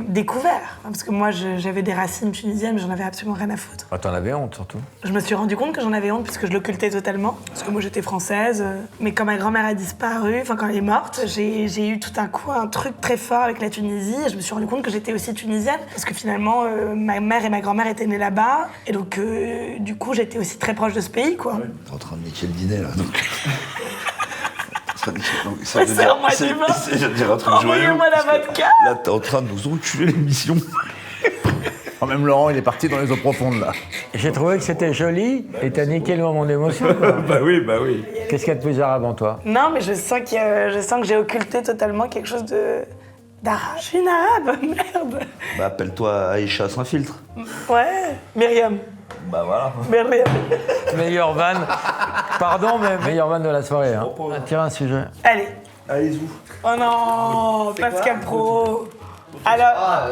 découvert. Parce que moi, j'avais des racines tunisiennes, mais j'en avais absolument rien à foutre. Ah, t'en avais honte, surtout. Je me suis rendu compte que j'en avais honte, puisque je l'occultais totalement. Parce que moi, j'étais française. Mais quand ma grand-mère a disparu, enfin, quand elle est morte, j'ai eu tout un coup un truc très fort avec la Tunisie. Et je me suis rendu compte que j'étais aussi tunisienne. Parce que finalement, ma mère et ma grand-mère étaient nées là-bas. Et donc, du coup, j'étais aussi très proche de ce pays, quoi. T'es en train de niquer le dîner, là, donc... C'est dire un truc joyeux. Envoyez-moi la vodka. Là, t'es en train de nous enculer l'émission. Oh, même Laurent, il est parti dans les eaux profondes, là. J'ai trouvé que c'était joli et t'as niqué le moment d'émotion, quoi. Bah oui. Qu'est-ce qu'il y a de plus arabe en toi? Non, mais je sens que j'ai occulté totalement quelque chose d'arabe. Je suis une arabe, merde. Bah, appelle-toi Aïcha sans filtre. Ouais, Myriam. Bah voilà. Myriam. Meilleure vanne. Pardon, mais meilleure vanne de la soirée. Hein. Tire un sujet. Allez. Allez-y. Oh non, Pascal Pro. Alors,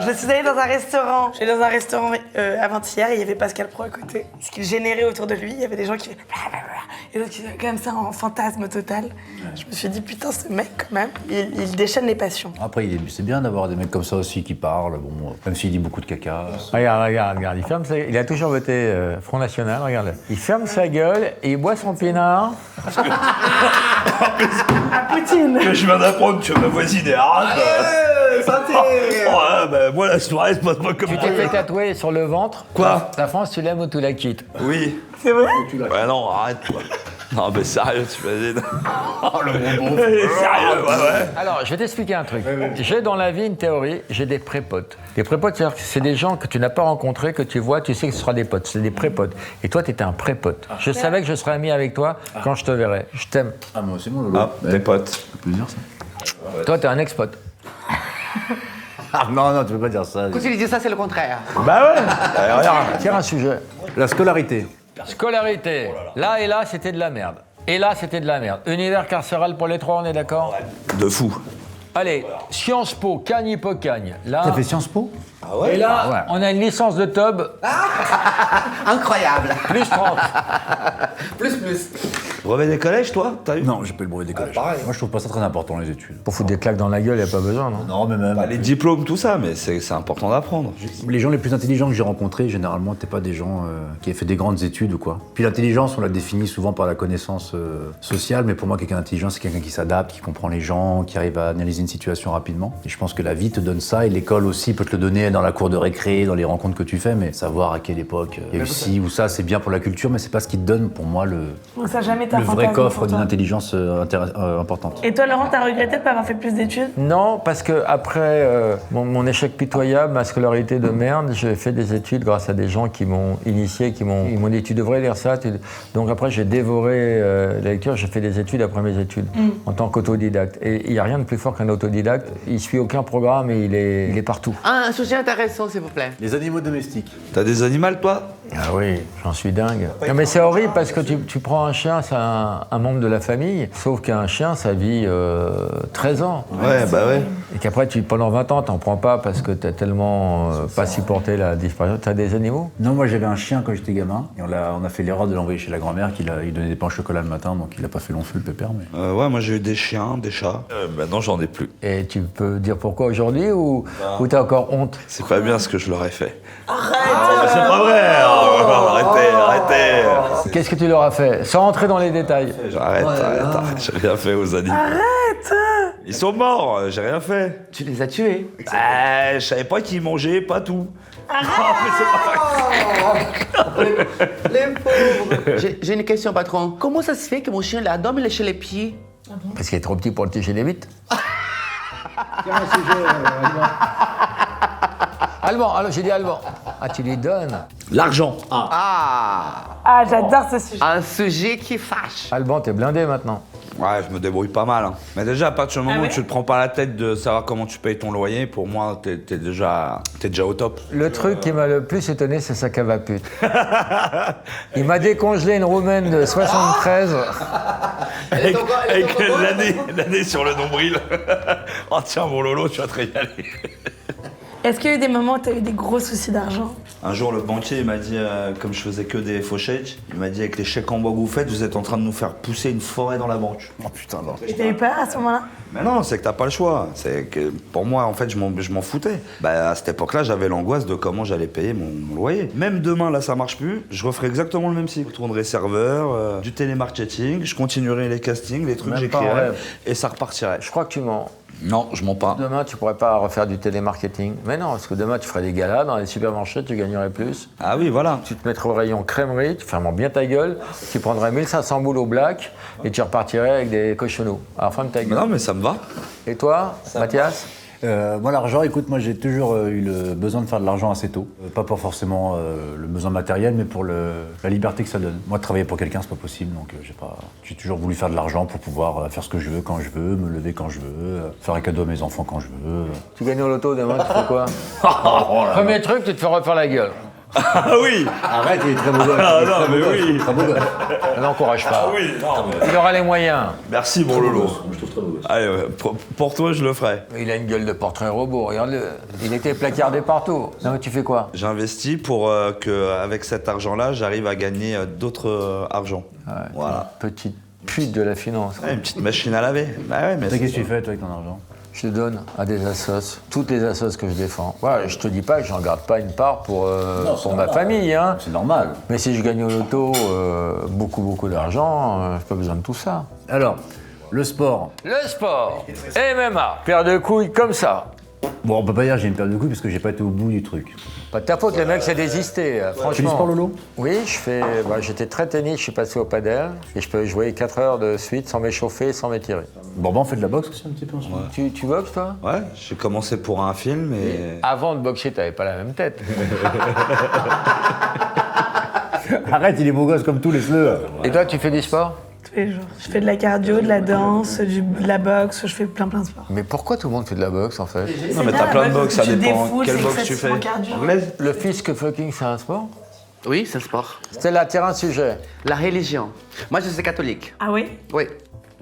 je suis allée dans un restaurant. J'étais dans un restaurant avant-hier et il y avait Pascal Pro à côté. Ce qu'il générait autour de lui, il y avait des gens qui et d'autres qui comme ça en fantasme total. Je me suis dit, putain, ce mec, quand même, il déchaîne les passions. Après, c'est bien d'avoir des mecs comme ça aussi qui parlent, bon, même s'il dit beaucoup de caca. Regarde, il ferme sa... Il a toujours voté Front National, regarde. Il ferme sa gueule et il boit son pinard. À Poutine. Mais je viens d'apprendre que ma voisine est arabe. Santé. Ouais, bah moi, la soirée se passe pas comme ça. Tu t'es fait tatouer sur le ventre. Quoi? La France, tu l'aimes ou tu la quittes? Oui. C'est vrai? Ouais, non, arrête, toi. Non, mais sérieux, tu m'as dit. Oh, le bonbon. Sérieux, ouais. Alors, je vais t'expliquer un truc. J'ai dans la vie une théorie, j'ai des prépotes. Des prépotes, c'est-à-dire que c'est des gens que tu n'as pas rencontrés, que tu vois, tu sais que ce sera des potes. C'est des prépotes. Et toi, tu étais un prépote. Je savais que je serais ami avec toi quand je te verrais. Je t'aime. Ah, moi aussi, mon Lolo. Ah, tes potes. Ça fait plaisir, ça. Toi, t'es un ex-pote. Ah, non, tu peux pas dire ça. Quand il dit ça, c'est le contraire. Bah ouais. Regarde, tire un sujet. La scolarité. Scolarité. Là et là, c'était de la merde. Et là, c'était de la merde. Univers carcéral pour les trois, on est d'accord? De fou. Allez, Sciences Po, Cagne-Hippocagne. Là. T'as fait Sciences Po? Ah ouais? Et là, on a une licence de Tob. Incroyable. Plus 30. Plus. Brevet des collèges, toi? T'as eu? Non, j'ai pas eu le brevet des collèges. Pareil. Moi, je trouve pas ça très important, les études. Pour foutre des claques dans la gueule, y a pas besoin, non? Non, mais même. Bah, les diplômes, tout ça, mais c'est important d'apprendre. Les gens les plus intelligents que j'ai rencontrés, généralement, t'es pas des gens qui aient fait des grandes études ou quoi. Puis l'intelligence, on la définit souvent par la connaissance sociale, mais pour moi, quelqu'un d'intelligent, c'est quelqu'un qui s'adapte, qui comprend les gens, qui arrive à analyser une situation rapidement. Et je pense que la vie te donne ça, et l'école aussi peut te le donner dans la cour de récré, dans les rencontres que tu fais, mais savoir à quelle époque il y a eu ci ou ça, c'est bien pour la culture, mais c'est pas ce qui te donne, pour moi, le vrai coffre d'une intelligence importante. Et toi, Laurent, t'as regretté de pas avoir fait plus d'études? Non, parce que après mon échec pitoyable, ma scolarité de merde, j'ai fait des études grâce à des gens qui m'ont initié, ils m'ont dit tu devrais lire ça. Donc après, j'ai dévoré la lecture, j'ai fait des études après mes études en tant qu'autodidacte. Et il n'y a rien de plus fort qu'un autodidacte. Il suit aucun programme et il est partout. Un sujet intéressant, s'il vous plaît. Les animaux domestiques. T'as des animaux, toi? Ah oui, j'en suis dingue. Non mais c'est horrible parce que tu prends un chien, c'est un membre de la famille, sauf qu'un chien, ça vit 13 ans. Ouais, bah ouais. Et qu'après, pendant 20 ans, t'en prends pas parce que t'as tellement pas supporté la disparition. T'as des animaux? Non, moi j'avais un chien quand j'étais gamin, et on a fait l'erreur de l'envoyer chez la grand-mère, il donnait des pains au chocolat le matin, donc il a pas fait long feu le pépère. Mais... Ouais, moi j'ai eu des chiens, des chats. Maintenant j'en ai plus. Et tu peux dire pourquoi aujourd'hui ou t'as encore honte? C'est pas bien ce que je leur ai fait. Arrête C'est pas vrai. Arrêtez. Qu'est-ce que tu leur as fait? Sans rentrer dans les détails. Arrête. J'ai rien fait aux animaux. Arrête. Ils sont morts, j'ai rien fait. Tu les as tués? Bah, je savais pas qu'ils mangeaient pas tout. Les pauvres. J'ai une question, patron. Comment ça se fait que mon chien, là, doit me lécher les pieds? Parce qu'il est trop petit pour le tirer les bites. Allemand, alors j'ai dit allemand. Ah, tu lui donnes. L'argent. Ah, j'adore ce sujet. Un sujet qui fâche. Alban, t'es blindé maintenant. Ouais, je me débrouille pas mal. Hein. Mais déjà, à partir du moment où tu te prends pas la tête de savoir comment tu payes ton loyer, pour moi, t'es déjà au top. Le truc qui m'a le plus étonné, c'est sa cave à pute. Il m'a décongelé une roumaine de 73. Avec l'année sur le nombril. Oh tiens, mon Lolo, tu vas te régaler. Est-ce qu'il y a eu des moments où tu as eu des gros soucis d'argent? Un jour, le banquier il m'a dit, comme je faisais que des faux chèques, il m'a dit avec les chèques en bois que vous faites, vous êtes en train de nous faire pousser une forêt dans la banque. Oh putain, non. Et t'as eu peur à ce moment-là? Mais non, c'est que t'as pas le choix. C'est que pour moi, en fait, je m'en foutais. Bah, à cette époque-là, j'avais l'angoisse de comment j'allais payer mon loyer. Même demain, là, ça marche plus, je referai exactement le même cycle. Je tournerai serveur, du télémarketing, je continuerai les castings, les trucs que j'écrirais, et ça repartirait. Je crois que tu mens. Non, je mens pas. Demain, tu pourrais pas refaire du télémarketing. Mais non, parce que demain, tu ferais des galas dans les supermarchés, tu gagnerais plus. Ah oui, voilà. Tu te mettrais au rayon crèmerie, tu fermes bien ta gueule, tu prendrais 1500 boules au black et tu repartirais avec des cochonneaux. Alors ferme ta gueule. Non, mais ça me va. Et toi, Mathias? Moi, l'argent, écoute, moi j'ai toujours eu le besoin de faire de l'argent assez tôt. Pas pour forcément le besoin matériel, mais pour la liberté que ça donne. Moi, travailler pour quelqu'un, c'est pas possible, donc j'ai toujours voulu faire de l'argent pour pouvoir faire ce que je veux quand je veux, me lever quand je veux, faire un cadeau à mes enfants quand je veux. Tu gagnes au loto demain, tu fais quoi? Premier truc, tu te fais refaire la gueule. Ah oui. Arrête, il est très beau gosse. Ah non, mais oui. Très beau gosse. Ne l'encourage pas. Ah oui, non, mais... Il aura les moyens. Merci, mon Lolo. Je trouve très beau gosse. Allez, pour toi, je le ferai. Il a une gueule de portrait robot, regarde-le. Il était placardé partout. Non, mais tu fais quoi? J'investis pour qu'avec cet argent-là, j'arrive à gagner d'autres argents. Ouais, voilà. Petite pute de la finance. Ouais, une petite machine à laver. Bah ouais, mais Qu'est-ce que tu fais, toi, avec ton argent? Je le donne à des assos, toutes les assos que je défends. Ouais, je te dis pas que j'en garde pas une part pour ma famille. Hein. C'est normal. Mais si je gagne au loto beaucoup d'argent, j'ai pas besoin de tout ça. Alors, le sport. Le sport, MMA, paire de couilles comme ça. Bon, on peut pas dire que j'ai une paire de couilles parce que j'ai pas été au bout du truc. Pas de ta faute, les mecs, c'est désisté, franchement. Tu fais du sport, Lolo? Oui, j'étais très tennis, je suis passé au padel et je peux jouer 4 heures de suite sans m'échauffer, sans m'étirer. Bon, on fait de la boxe aussi un petit peu en ce moment. Tu boxes, toi? Ouais, j'ai commencé pour un film et... Avant de boxer, t'avais pas la même tête. Arrête, il est beau gosse comme tous les sleux. Et toi, tu fais du sport? Tous les jours. Je fais de la cardio, de la danse, de la boxe, je fais plein de sports. Mais pourquoi tout le monde fait de la boxe, en fait? Non, mais t'as plein de boxe, ça tu dépend défoules, quelle c'est boxe tu fais. excessivement cardio. Anglaise? Le fisc fucking, c'est un sport? Oui, c'est le sport. C'était là, terrain sujet. La religion. Moi, je suis catholique. Ah oui? Oui.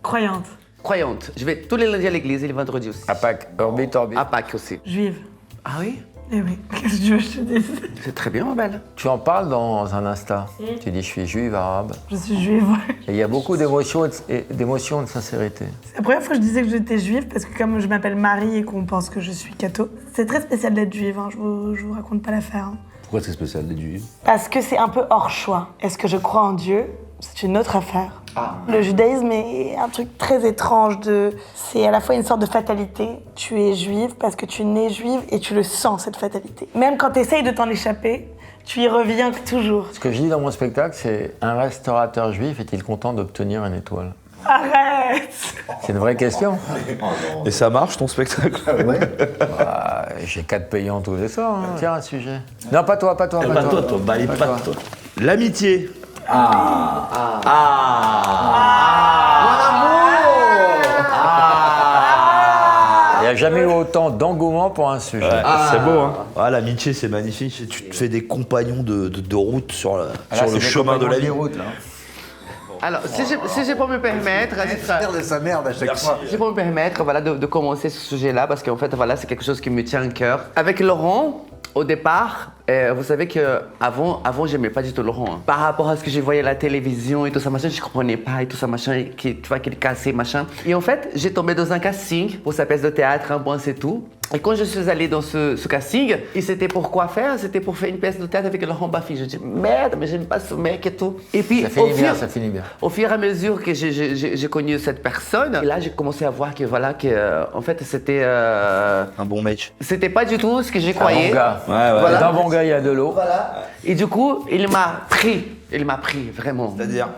Croyante. Croyante. Je vais tous les lundis à l'église et les vendredis aussi. À Pâques, orbite. À Pâques aussi. Juive. Ah oui? Eh oui, qu'est-ce que tu veux que je te dise? C'est très bien, ma belle. Tu en parles dans un Insta. Tu dis, je suis juive, arabe. Je suis juive, ouais. Et il y a beaucoup d'émotions et de sincérité. C'est la première fois que je disais que j'étais juive parce que comme je m'appelle Marie et qu'on pense que je suis catho, c'est très spécial d'être juive, hein. Je vous raconte pas l'affaire. Hein. Pourquoi c'est spécial d'être juive? Parce que c'est un peu hors choix. Est-ce que je crois en Dieu? C'est une autre affaire. Le judaïsme est un truc très étrange. C'est à la fois une sorte de fatalité. Tu es juive parce que tu nais juive et tu le sens, cette fatalité. Même quand tu essayes de t'en échapper, tu y reviens toujours. Ce que je dis dans mon spectacle, c'est un restaurateur juif est-il content d'obtenir une étoile? Arrête! C'est une vraie question. Et ça marche, ton spectacle? Ouais. Bah, j'ai 4 payants tous les soirs. Hein. Tiens, un sujet. Non, pas toi. Pas toi. L'amitié. Mon amour! Il y a jamais eu autant d'engouement pour un sujet. Ouais, c'est beau, hein. Ah, l'amitié, c'est magnifique. Tu te fais des compagnons de route sur le chemin de la vie. Alors, si je peux me permettre, de sa merde à chaque fois. Si je peux me permettre, voilà, de commencer ce sujet-là, parce qu'en fait, voilà, c'est quelque chose qui me tient à cœur. Avec Laurent, au départ, vous savez qu'avant, j'aimais pas du tout Laurent. Hein. Par rapport à ce que je voyais à la télévision et tout ça, machin, je comprenais pas et tout ça, machin, tu vois, qu'il cassait, machin. Et en fait, j'ai tombé dans un casting pour sa pièce de théâtre, Un bon c'est tout. Et quand je suis allée dans ce casting, et c'était pour quoi faire? C'était pour faire une pièce de théâtre avec Laurent Baffy. Je dis, merde, mais j'aime pas ce mec et tout. Et puis, ça finit bien. Au fur et à mesure que j'ai connu cette personne, et là, j'ai commencé à voir que, voilà, en fait, c'était... un bon mec. C'était pas du tout ce que j'ai croyé. Un bon gars. Ouais. Voilà. D'un bon gars, il y a de l'eau. Voilà. Et du coup, il m'a pris, vraiment. C'est-à-dire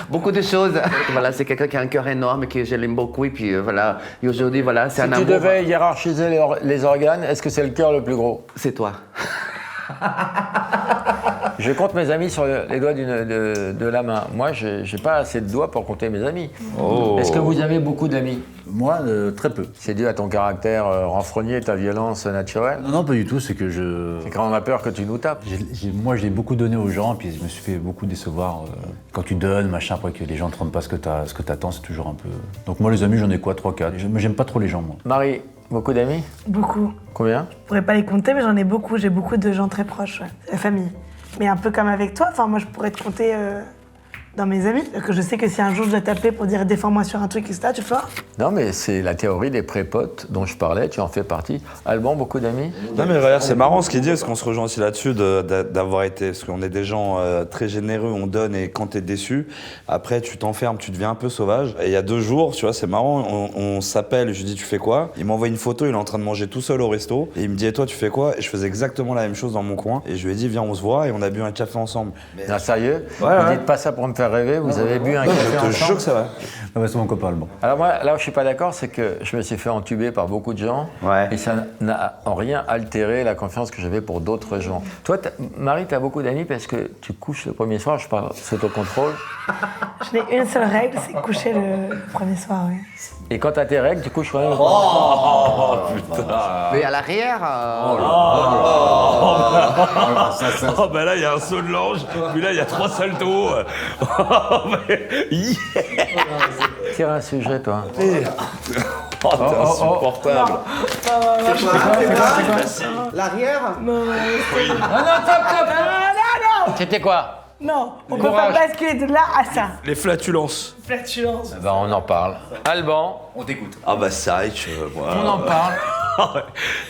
beaucoup de choses. Voilà, c'est quelqu'un qui a un cœur énorme et que je l'aime beaucoup. Et puis voilà, et aujourd'hui, voilà, c'est un amour. Si tu devais hiérarchiser les organes, est-ce que c'est le cœur le plus gros? C'est toi. Je compte mes amis sur les doigts de la main. Moi, j'ai pas assez de doigts pour compter mes amis. Oh. Est-ce que vous avez beaucoup d'amis? Moi, très peu. C'est dû à ton caractère renfrogné, ta violence naturelle? Non, pas du tout, c'est que je... C'est quand on a peur que tu nous tapes. Moi, j'ai beaucoup donné aux gens, puis je me suis fait beaucoup décevoir. Quand tu donnes, machin, après que les gens ne te rendent pas ce que t'attends, c'est toujours un peu... Donc moi, les amis, j'en ai quoi, 3, 4. J'aime pas trop les gens, moi. Marie, beaucoup d'amis? Beaucoup. Combien? Je pourrais pas les compter, mais j'en ai beaucoup. J'ai beaucoup de gens très proches, ouais. La famille. Mais un peu comme avec toi, enfin moi je pourrais te compter dans mes amis. Que je sais que si un jour je dois t'appeler pour dire défends-moi sur un truc, etc., tu le feras. Non mais c'est la théorie des prépotes dont je parlais, tu en fais partie. Alban, beaucoup d'amis? Non mais regarde, c'est marrant ce qu'il dit, parce qu'on se rejoint aussi là-dessus d'avoir été, parce qu'on est des gens très généreux, on donne et quand t'es déçu, après tu t'enfermes, tu deviens un peu sauvage. Et il y a 2 jours, tu vois, c'est marrant, on s'appelle, je lui dis tu fais quoi? Il m'envoie une photo, il est en train de manger tout seul au resto, et il me dit et toi tu fais quoi? Et je faisais exactement la même chose dans mon coin, et je lui ai dit viens on se voit, et on a bu un café ensemble. Non, sérieux? Ouais, Vous dites pas ça pour me faire rêver, vous avez bu un café ensemble? Je te jure que c'est vrai. Ah bah, c'est mon copain, Alban. Alors moi, là où je suis pas d'accord, c'est que je me suis fait entuber par beaucoup de gens, et ça n'a en rien altéré la confiance que j'avais pour d'autres gens. Toi, Marie, tu as beaucoup d'amis parce que tu couches le premier soir, je parle sous ton contrôle. Je n'ai une seule règle, c'est coucher le premier soir, oui. Et quand t'as tes règles, tu couches quand même. Oh putain. Mais à l'arrière... Oh bah là il y a un saut de l'ange, puis là il y a 3 saltos. Tire un sujet, toi. Oh, t'es insupportable. L'arrière? Non, C'était quoi? non, on peut pas basculer de là à ça. Les flatulences. Flatulence. Ben, on en parle. Alban, On t'écoute. Ah bah c'est vrai que... voilà. on en parle.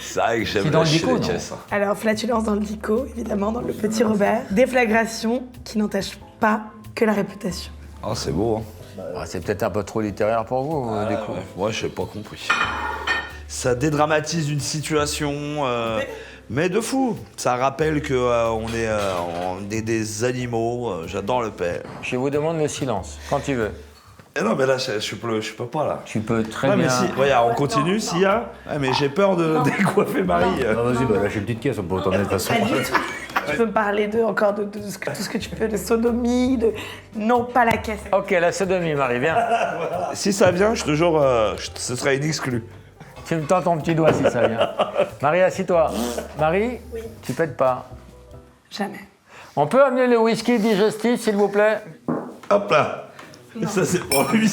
C'est vrai que j'aime C'est dans le lâcher dico, les non? caisses. Alors, flatulence dans le dico, évidemment, dans le petit Robert. Déflagration qui n'entache pas que la réputation. Ah c'est beau, hein. Ah, c'est peut-être un peu trop littéraire pour vous, du coup. Moi, je n'ai pas compris. Ça dédramatise une situation, mais de fou. Ça rappelle qu'on est des animaux. J'adore le père. Je vous demande le silence, quand tu veux. Eh non, mais là, je peux pas, là. Tu peux très Ouais, bien... mais si, regarde, on continue, s'il y a... Ouais, mais j'ai peur de décoiffer Marie. Ah, vas-y, bah, lâche une petite caisse, on peut retourner de toute façon. Pas du tout. Tu peux me parler encore de tout ce que tu peux, de sodomie, de... Non, pas la caisse. Ok, la sodomie, Marie, viens. Si ça vient, je te jure, ce serait une exclue. Tu me tends ton petit doigt si ça vient. Marie, assis-toi. Marie, tu pètes pas. Jamais. On peut amener le whisky digestif, s'il vous plaît? Hop là. Ça, c'est pour lui.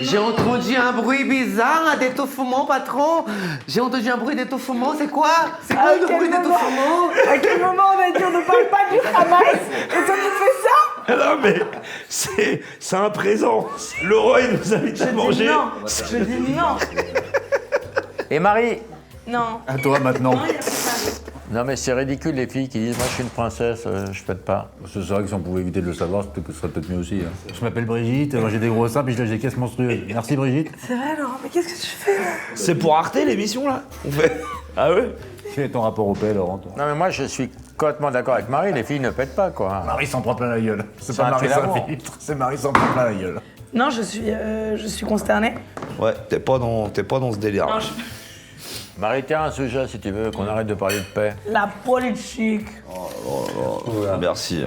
J'ai entendu un bruit bizarre d'étouffement, patron. J'ai entendu un bruit d'étouffement, c'est quoi? C'est quoi le bruit d'étouffement? À quel moment on a dit on ne parle pas du Hamas et toi tu fais ça? Non, mais c'est un présent. Le roi, il nous invite à manger. Non, je dis non. Et Marie? Non. À toi, maintenant. Non, il y a pas de Non, mais c'est ridicule, les filles qui disent « Moi, je suis une princesse, je pète pas ». C'est vrai que si on pouvait éviter de le savoir, ce serait peut-être mieux aussi. Hein. Je m'appelle Brigitte, moi j'ai des gros seins, puis je lâche des caisses monstrueuses. Merci Brigitte. C'est vrai, Laurent, mais qu'est-ce que tu fais là? C'est pour Arte, l'émission, là? On fait... Ah ouais? Quel est ton rapport au paix, Laurent, toi? Non, mais moi, je suis complètement d'accord avec Marie, les filles ne pètent pas, quoi. Marie s'en prend plein la gueule. C'est C'est pas un Marie tue-l'amour. sans filtre, c'est Marie s'en prend plein la gueule. Non, je suis consternée. Ouais, t'es pas dans ce délire. Non, Marie, tiens un sujet, si tu veux, qu'on arrête de parler de paix. La politique. Merci.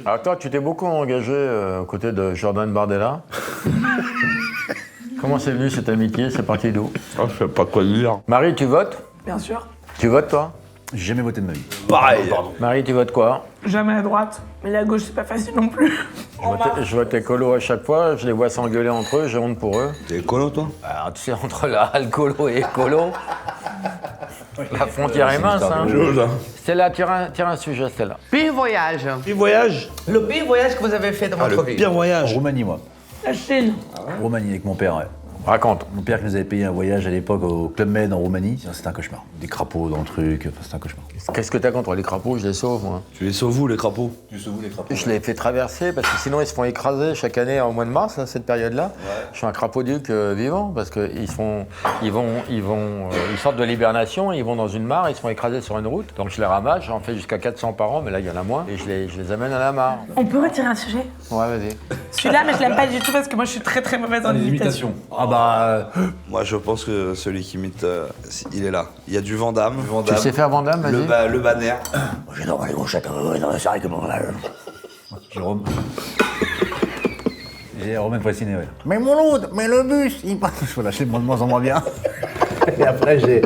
Alors toi, tu t'es beaucoup engagé aux côtés de Jordan Bardella. Comment c'est venu cette amitié? C'est parti d'où? Je sais pas quoi dire. Marie, tu votes? Bien sûr. Tu votes, toi? J'ai jamais voté de ma vie. Pareil. Marie, tu votes quoi? Jamais à droite. Mais la gauche, c'est pas facile non plus. Je vote écolo à chaque fois, je les vois s'engueuler entre eux, j'ai honte pour eux. T'es écolo, toi? Alors, tu sais, entre alcoolo et écolo, la frontière est mince. Hein. Stella, tire un sujet, Stella. Pire voyage. Pire voyage? Le pire voyage que vous avez fait dans votre vie. Pire voyage. En Roumanie, moi. La Chine. Roumanie avec mon père, ouais. Raconte. Mon père qui nous avait payé un voyage à l'époque au Club Med en Roumanie. C'était un cauchemar. Des crapauds dans le truc, enfin, c'était un cauchemar. Qu'est-ce que t'as contre les crapauds? Je les sauve, moi. Tu les sauves où, les crapauds? Tu sauves où les crapauds? Je les fais traverser parce que sinon ils se font écraser chaque année au mois de mars, à cette période-là. Ouais. Je suis un crapauduc vivant parce qu'ils sortent de l'hibernation, ils vont dans une mare, ils se font écraser sur une route. Donc je les ramasse, j'en fais jusqu'à 400 par an, mais là il y en a moins, et je les amène à la mare. On peut retirer un sujet? Ouais, vas-y. Celui-là, mais je l'aime pas du tout parce que moi je suis très très mauvaise en imitation. Ah bah... Moi, je pense que celui qui imite, il est là. Il y a du Van Damme. Tu sais faire Van Damme, vas-y. Le banner. J'adore les gauchettes, c'est vrai que bon, là... Jérôme. J'ai Romain Poissinet, ouais. Mais mon load, mais le bus, il passe. Je lâcher de moins en moins bien. Et après, j'ai...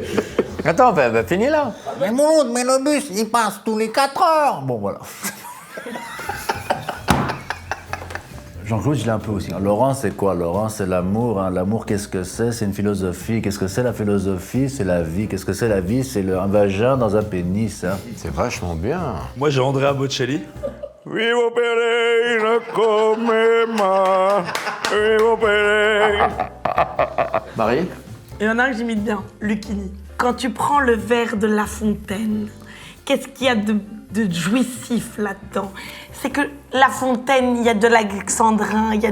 Attends, bah, finis là. Mais mon load, mais le bus, il passe tous les 4 heures. Bon, voilà. Jean-Claude, je l'ai un peu aussi. Laurent, c'est quoi? Laurent, c'est l'amour. Hein. L'amour, qu'est-ce que c'est? C'est une philosophie. Qu'est-ce que c'est la philosophie? C'est la vie. Qu'est-ce que c'est la vie? C'est un vagin dans un pénis. Hein. C'est vachement bien. Moi, j'ai Andrea Bocelli. Vivo Pereira come ma. Vivo Pereira. Marie? Il y en a un que j'imite bien, Lucchini. Quand tu prends le verre de La Fontaine, qu'est-ce qu'il y a de jouissif là-dedans? C'est que La Fontaine, il y a de l'alexandrin, il y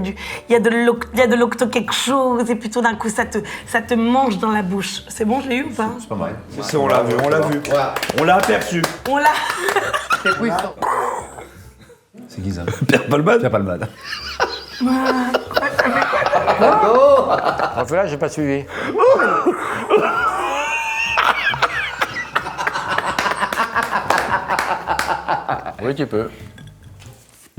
a de l'octo quelque chose, et plutôt d'un coup, ça te mange dans la bouche. C'est bon, je l'ai eu ou pas? C'est pas mal. C'est, on l'a vu. Voilà. On l'a aperçu. On l'a... C'est puissant. C'est qui ça? Pierre Palmade. Pierre Palmade. Enfin là, j'ai pas suivi. Oui, tu peux.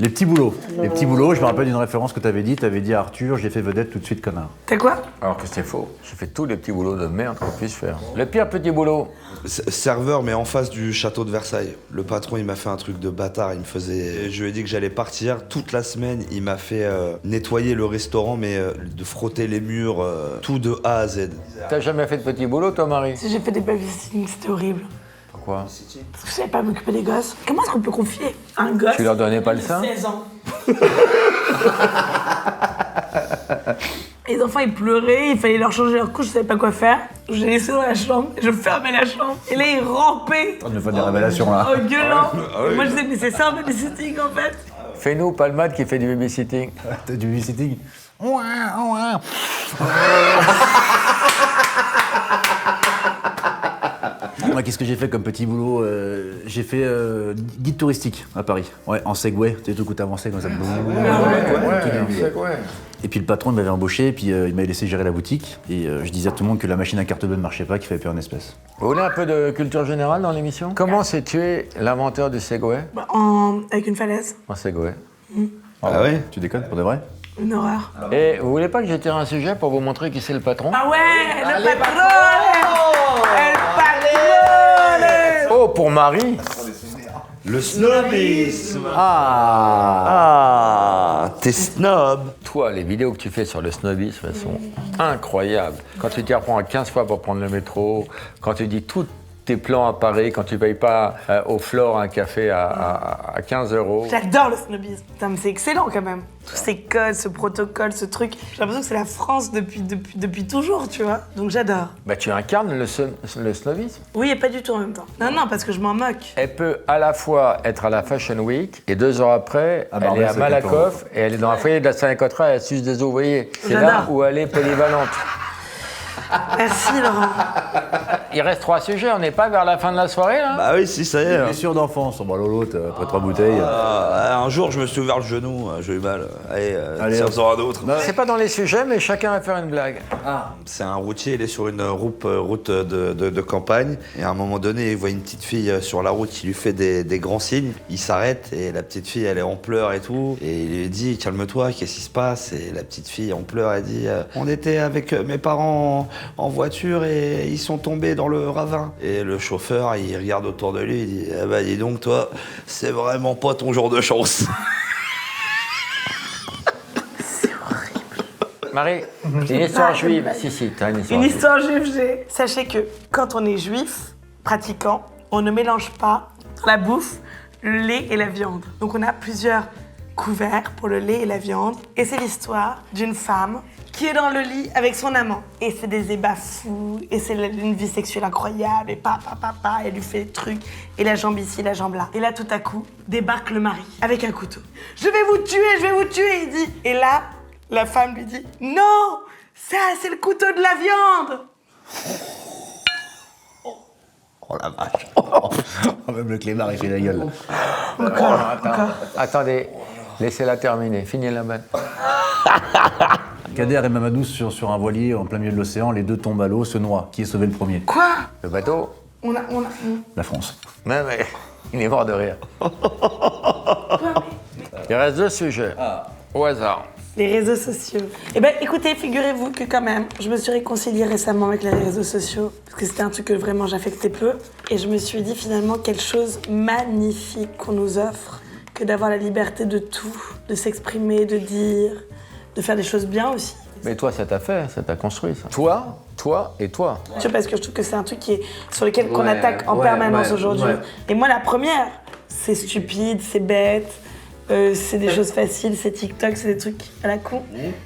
Les petits boulots. Les petits boulots, je me rappelle d'une référence que tu avais dit à Arthur, j'ai fait vedette tout de suite, connard. T'as quoi? Alors que c'est faux. J'ai fait tous les petits boulots de merde qu'on puisse faire. Le pire petit boulot. Serveur, mais en face du château de Versailles. Le patron, il m'a fait un truc de bâtard. Il me faisait... Je lui ai dit que j'allais partir. Toute la semaine, il m'a fait nettoyer le restaurant, mais de frotter les murs, tout de A à Z. T'as jamais fait de petit boulot, toi, Marie? Si j'ai fait des babysitting, c'était horrible. Pourquoi? Parce que je savais pas m'occuper des gosses. Comment est-ce qu'on peut confier un gosse? Tu leur donnais pas le sein? 16 ans. Les enfants, ils pleuraient, il fallait leur changer leur couche, je savais pas quoi faire. Je les laissais dans la chambre, je fermais la chambre, et là, ils rampaient. On me fait des révélations, là. En gueulant. Et moi, je disais, mais c'est ça un babysitting, en fait. Fais-nous Palmade qui fait du babysitting. T'as du babysitting? Moi, qu'est-ce que j'ai fait comme petit boulot? J'ai fait guide touristique à Paris. Ouais, en Segway. Tu sais, tout coup avancé comme ça. Et puis le patron il m'avait embauché, et puis il m'avait laissé gérer la boutique. Et je disais à tout le monde que la machine à carte bleue ne marchait pas, qu'il fallait payer en espèces. Vous voulez un peu de culture générale dans l'émission? Comment s'est tué l'inventeur du Segway? Avec une falaise. En Segway. Ah ouais? Tu déconnes, pour de vrai? Une horreur. Et vous voulez pas que j'étire un sujet pour vous montrer qui c'est le patron? Ah ouais, le patron! Oh, pour Marie? Le snobisme. Ah, t'es snob. Toi, les vidéos que tu fais sur le snobisme, elles sont incroyables. Quand tu t'y reprends 15 fois pour prendre le métro, quand tu dis tous tes plans à Paris, quand tu payes pas au Flore un café à 15 €. J'adore le snobisme. Putain, mais c'est excellent quand même. Tous ces codes, ce protocole, ce truc. J'ai l'impression que c'est la France depuis toujours, tu vois. Donc j'adore. Bah tu incarnes le snobisme. Oui, et pas du tout en même temps. Non, parce que je m'en moque. Elle peut à la fois être à la Fashion Week et 2 heures après, elle est à Malakoff et elle est dans un foyer de la Saint-Cotra et elle suce des eaux, vous voyez. C'est là où elle est polyvalente. Merci Laurent. Il reste 3 sujets, on n'est pas vers la fin de la soirée là? Bah oui, si, ça y est. Blessure d'enfance, on va l'autre après 3 bouteilles. Un jour, je me suis ouvert le genou, j'ai eu mal. Allez, tiens, en un autre. C'est pas dans les sujets, mais chacun va faire une blague. C'est un routier, il est sur une route de campagne. Et à un moment donné, il voit une petite fille sur la route qui lui fait des grands signes. Il s'arrête et la petite fille, elle est en pleurs et tout. Et il lui dit, calme-toi, qu'est-ce qui se passe? Et la petite fille en pleurs, elle dit, on était avec mes parents en voiture et ils sont tombés dans le ravin. Et le chauffeur, il regarde autour de lui, il dit, eh ben dis donc toi, c'est vraiment pas ton jour de chance. Marie, une histoire juive. Si, t'as une histoire Une juive. histoire juive, j'ai. Sachez que quand on est juif, pratiquant, on ne mélange pas dans la bouffe le lait et la viande. Donc on a plusieurs couverts pour le lait et la viande. Et c'est l'histoire d'une femme qui est dans le lit avec son amant. Et c'est des ébats fous, et c'est une vie sexuelle incroyable, et elle lui fait des trucs, et la jambe ici, la jambe là. Et là, tout à coup, débarque le mari avec un couteau. Je vais vous tuer, il dit. Et là, la femme lui dit, non, ça, c'est le couteau de la viande. Oh la vache. Même le clébard, il fait la gueule. Attendez, laissez-la terminer, finis la bonne. Kader et Mamadou sur un voilier en plein milieu de l'océan, les deux tombent à l'eau, se noient. Qui est sauvé le premier? Quoi? Le bateau? La France. Mais il est mort de rire. Il reste 2 sujets, au hasard. Les réseaux sociaux. Eh ben, écoutez, figurez-vous que quand même, je me suis réconciliée récemment avec les réseaux sociaux, parce que c'était un truc que vraiment j'affectais peu, et je me suis dit finalement quelle chose magnifique qu'on nous offre, que d'avoir la liberté de tout, de s'exprimer, de dire, de faire des choses bien aussi. Mais toi, ça t'a fait, ça t'a construit, ça. Toi et toi. Tu vois, parce que je trouve que c'est un truc sur lequel qu'on attaque en permanence aujourd'hui. Ouais. Et moi, la première, c'est stupide, c'est bête, c'est des choses faciles, c'est TikTok, c'est des trucs à la con.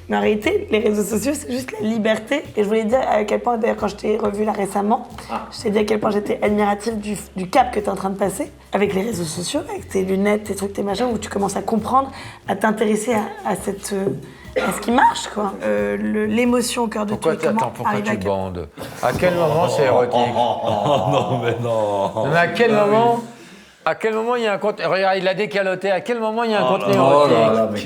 Mais en réalité, les réseaux sociaux, c'est juste la liberté. Et je voulais dire à quel point, d'ailleurs, quand je t'ai revu là récemment, je t'ai dit à quel point j'étais admirative du cap que tu es en train de passer avec les réseaux sociaux, avec tes lunettes, tes trucs, tes machins, où tu commences à comprendre, à t'intéresser à ce qui marche, quoi. L'émotion au cœur de tout. Pourquoi tu bandes? À quel moment c'est érotique? Non, mais non. Mais à quel moment il y a un contenu? Regarde, il a décaloté. À quel moment il y a un contenu érotique? Mais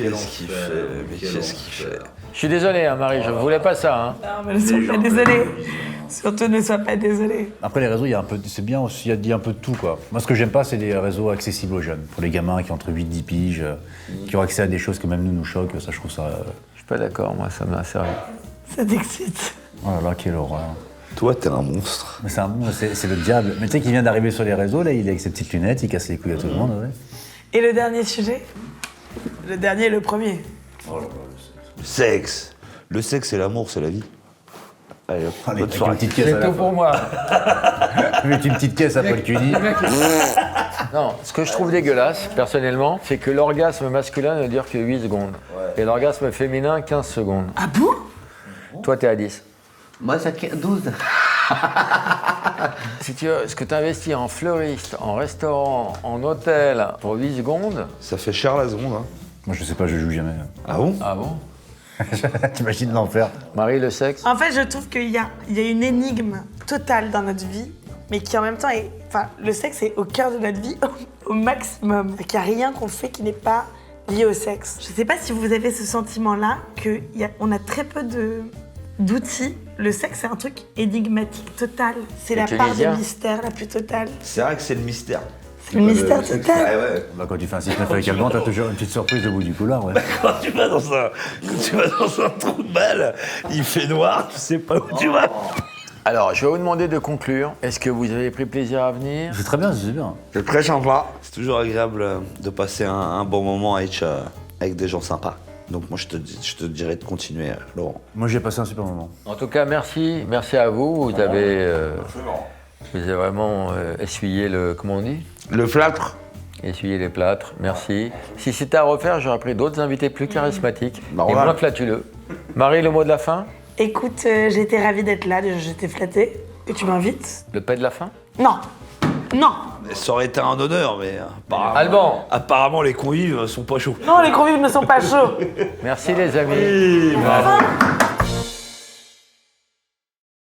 qu'est-ce qu'il fait? Je suis désolé, hein, Marie, je ne voulais pas ça. Hein. Non, mais ne sois pas désolé. Surtout ne sois pas désolé. Après, les réseaux, c'est bien aussi, il y a un peu de tout, quoi. Moi, ce que j'aime pas, c'est les réseaux accessibles aux jeunes. Pour les gamins qui ont entre 8 et 10 piges, qui ont accès à des choses que même nous choquent, ça, je trouve ça... Je suis pas d'accord, moi, ça m'a servi. Ça t'excite. Oh là là, quelle horreur. Toi, t'es un monstre. Mais c'est un monstre, c'est le diable. Mais tu sais qu'il vient d'arriver sur les réseaux, là, il est avec ses petites lunettes, il casse les couilles à tout le monde, ouais. Et le dernier sujet? Le dernier et le premier. Oh là là, le sexe. Le sexe, c'est l'amour, c'est la vie. Allez, hop, bonne soirée. C'est tout pour moi. Avec une petite caisse après le cuni. Non, ce que je trouve dégueulasse, personnellement, c'est que l'orgasme masculin ne dure que 8 secondes. Et l'orgasme féminin, 15 secondes. Ah bon? Toi, t'es à 10. Moi, c'est 12. Si tu veux, ce que tu investis en fleuriste, en restaurant, en hôtel, pour 8 secondes... Ça fait cher la seconde, hein. Moi, je sais pas, je joue jamais. Ah bon? Ah bon? T'imagines l'enfer. Marie, le sexe? En fait, je trouve qu'il y a une énigme totale dans notre vie, mais qui en même temps est... Enfin, le sexe est au cœur de notre vie au maximum. Il n'y a rien qu'on fait qui n'est pas lié au sexe. Je sais pas si vous avez ce sentiment-là, qu'on a très peu d'outils. Le sexe, c'est un truc énigmatique total. C'est la part de mystère la plus totale. C'est vrai que c'est le mystère. C'est le mystère total. Ah ouais. Bah, quand tu fais un 6-9 avec Alban, t'as toujours une petite surprise au bout du couloir, ouais. Quand tu vas dans un trou de balle, il fait noir, tu sais pas où tu vas. Alors, je vais vous demander de conclure. Est-ce que vous avez pris plaisir à venir? C'est très bien, c'est bien. C'est très sympa. C'est toujours agréable de passer un bon moment avec des gens sympas. Donc moi, je te dirais de continuer, Laurent. Moi, j'ai passé un super moment. En tout cas, merci. Merci à vous. Vous avez vraiment essuyé le... Comment on dit? Le plâtre. Essuyé les plâtres. Merci. Si c'était à refaire, j'aurais pris d'autres invités plus charismatiques et voilà. moins flatuleux. Marie, le mot de la fin? Écoute, j'ai été ravie d'être là. Déjà, j'étais flattée que tu m'invites. Le paix de la fin? Non. Non. Ça aurait été un honneur, mais Alban, les convives sont pas chauds. Non, les convives ne sont pas chauds. Merci les amis. Oui, bravo.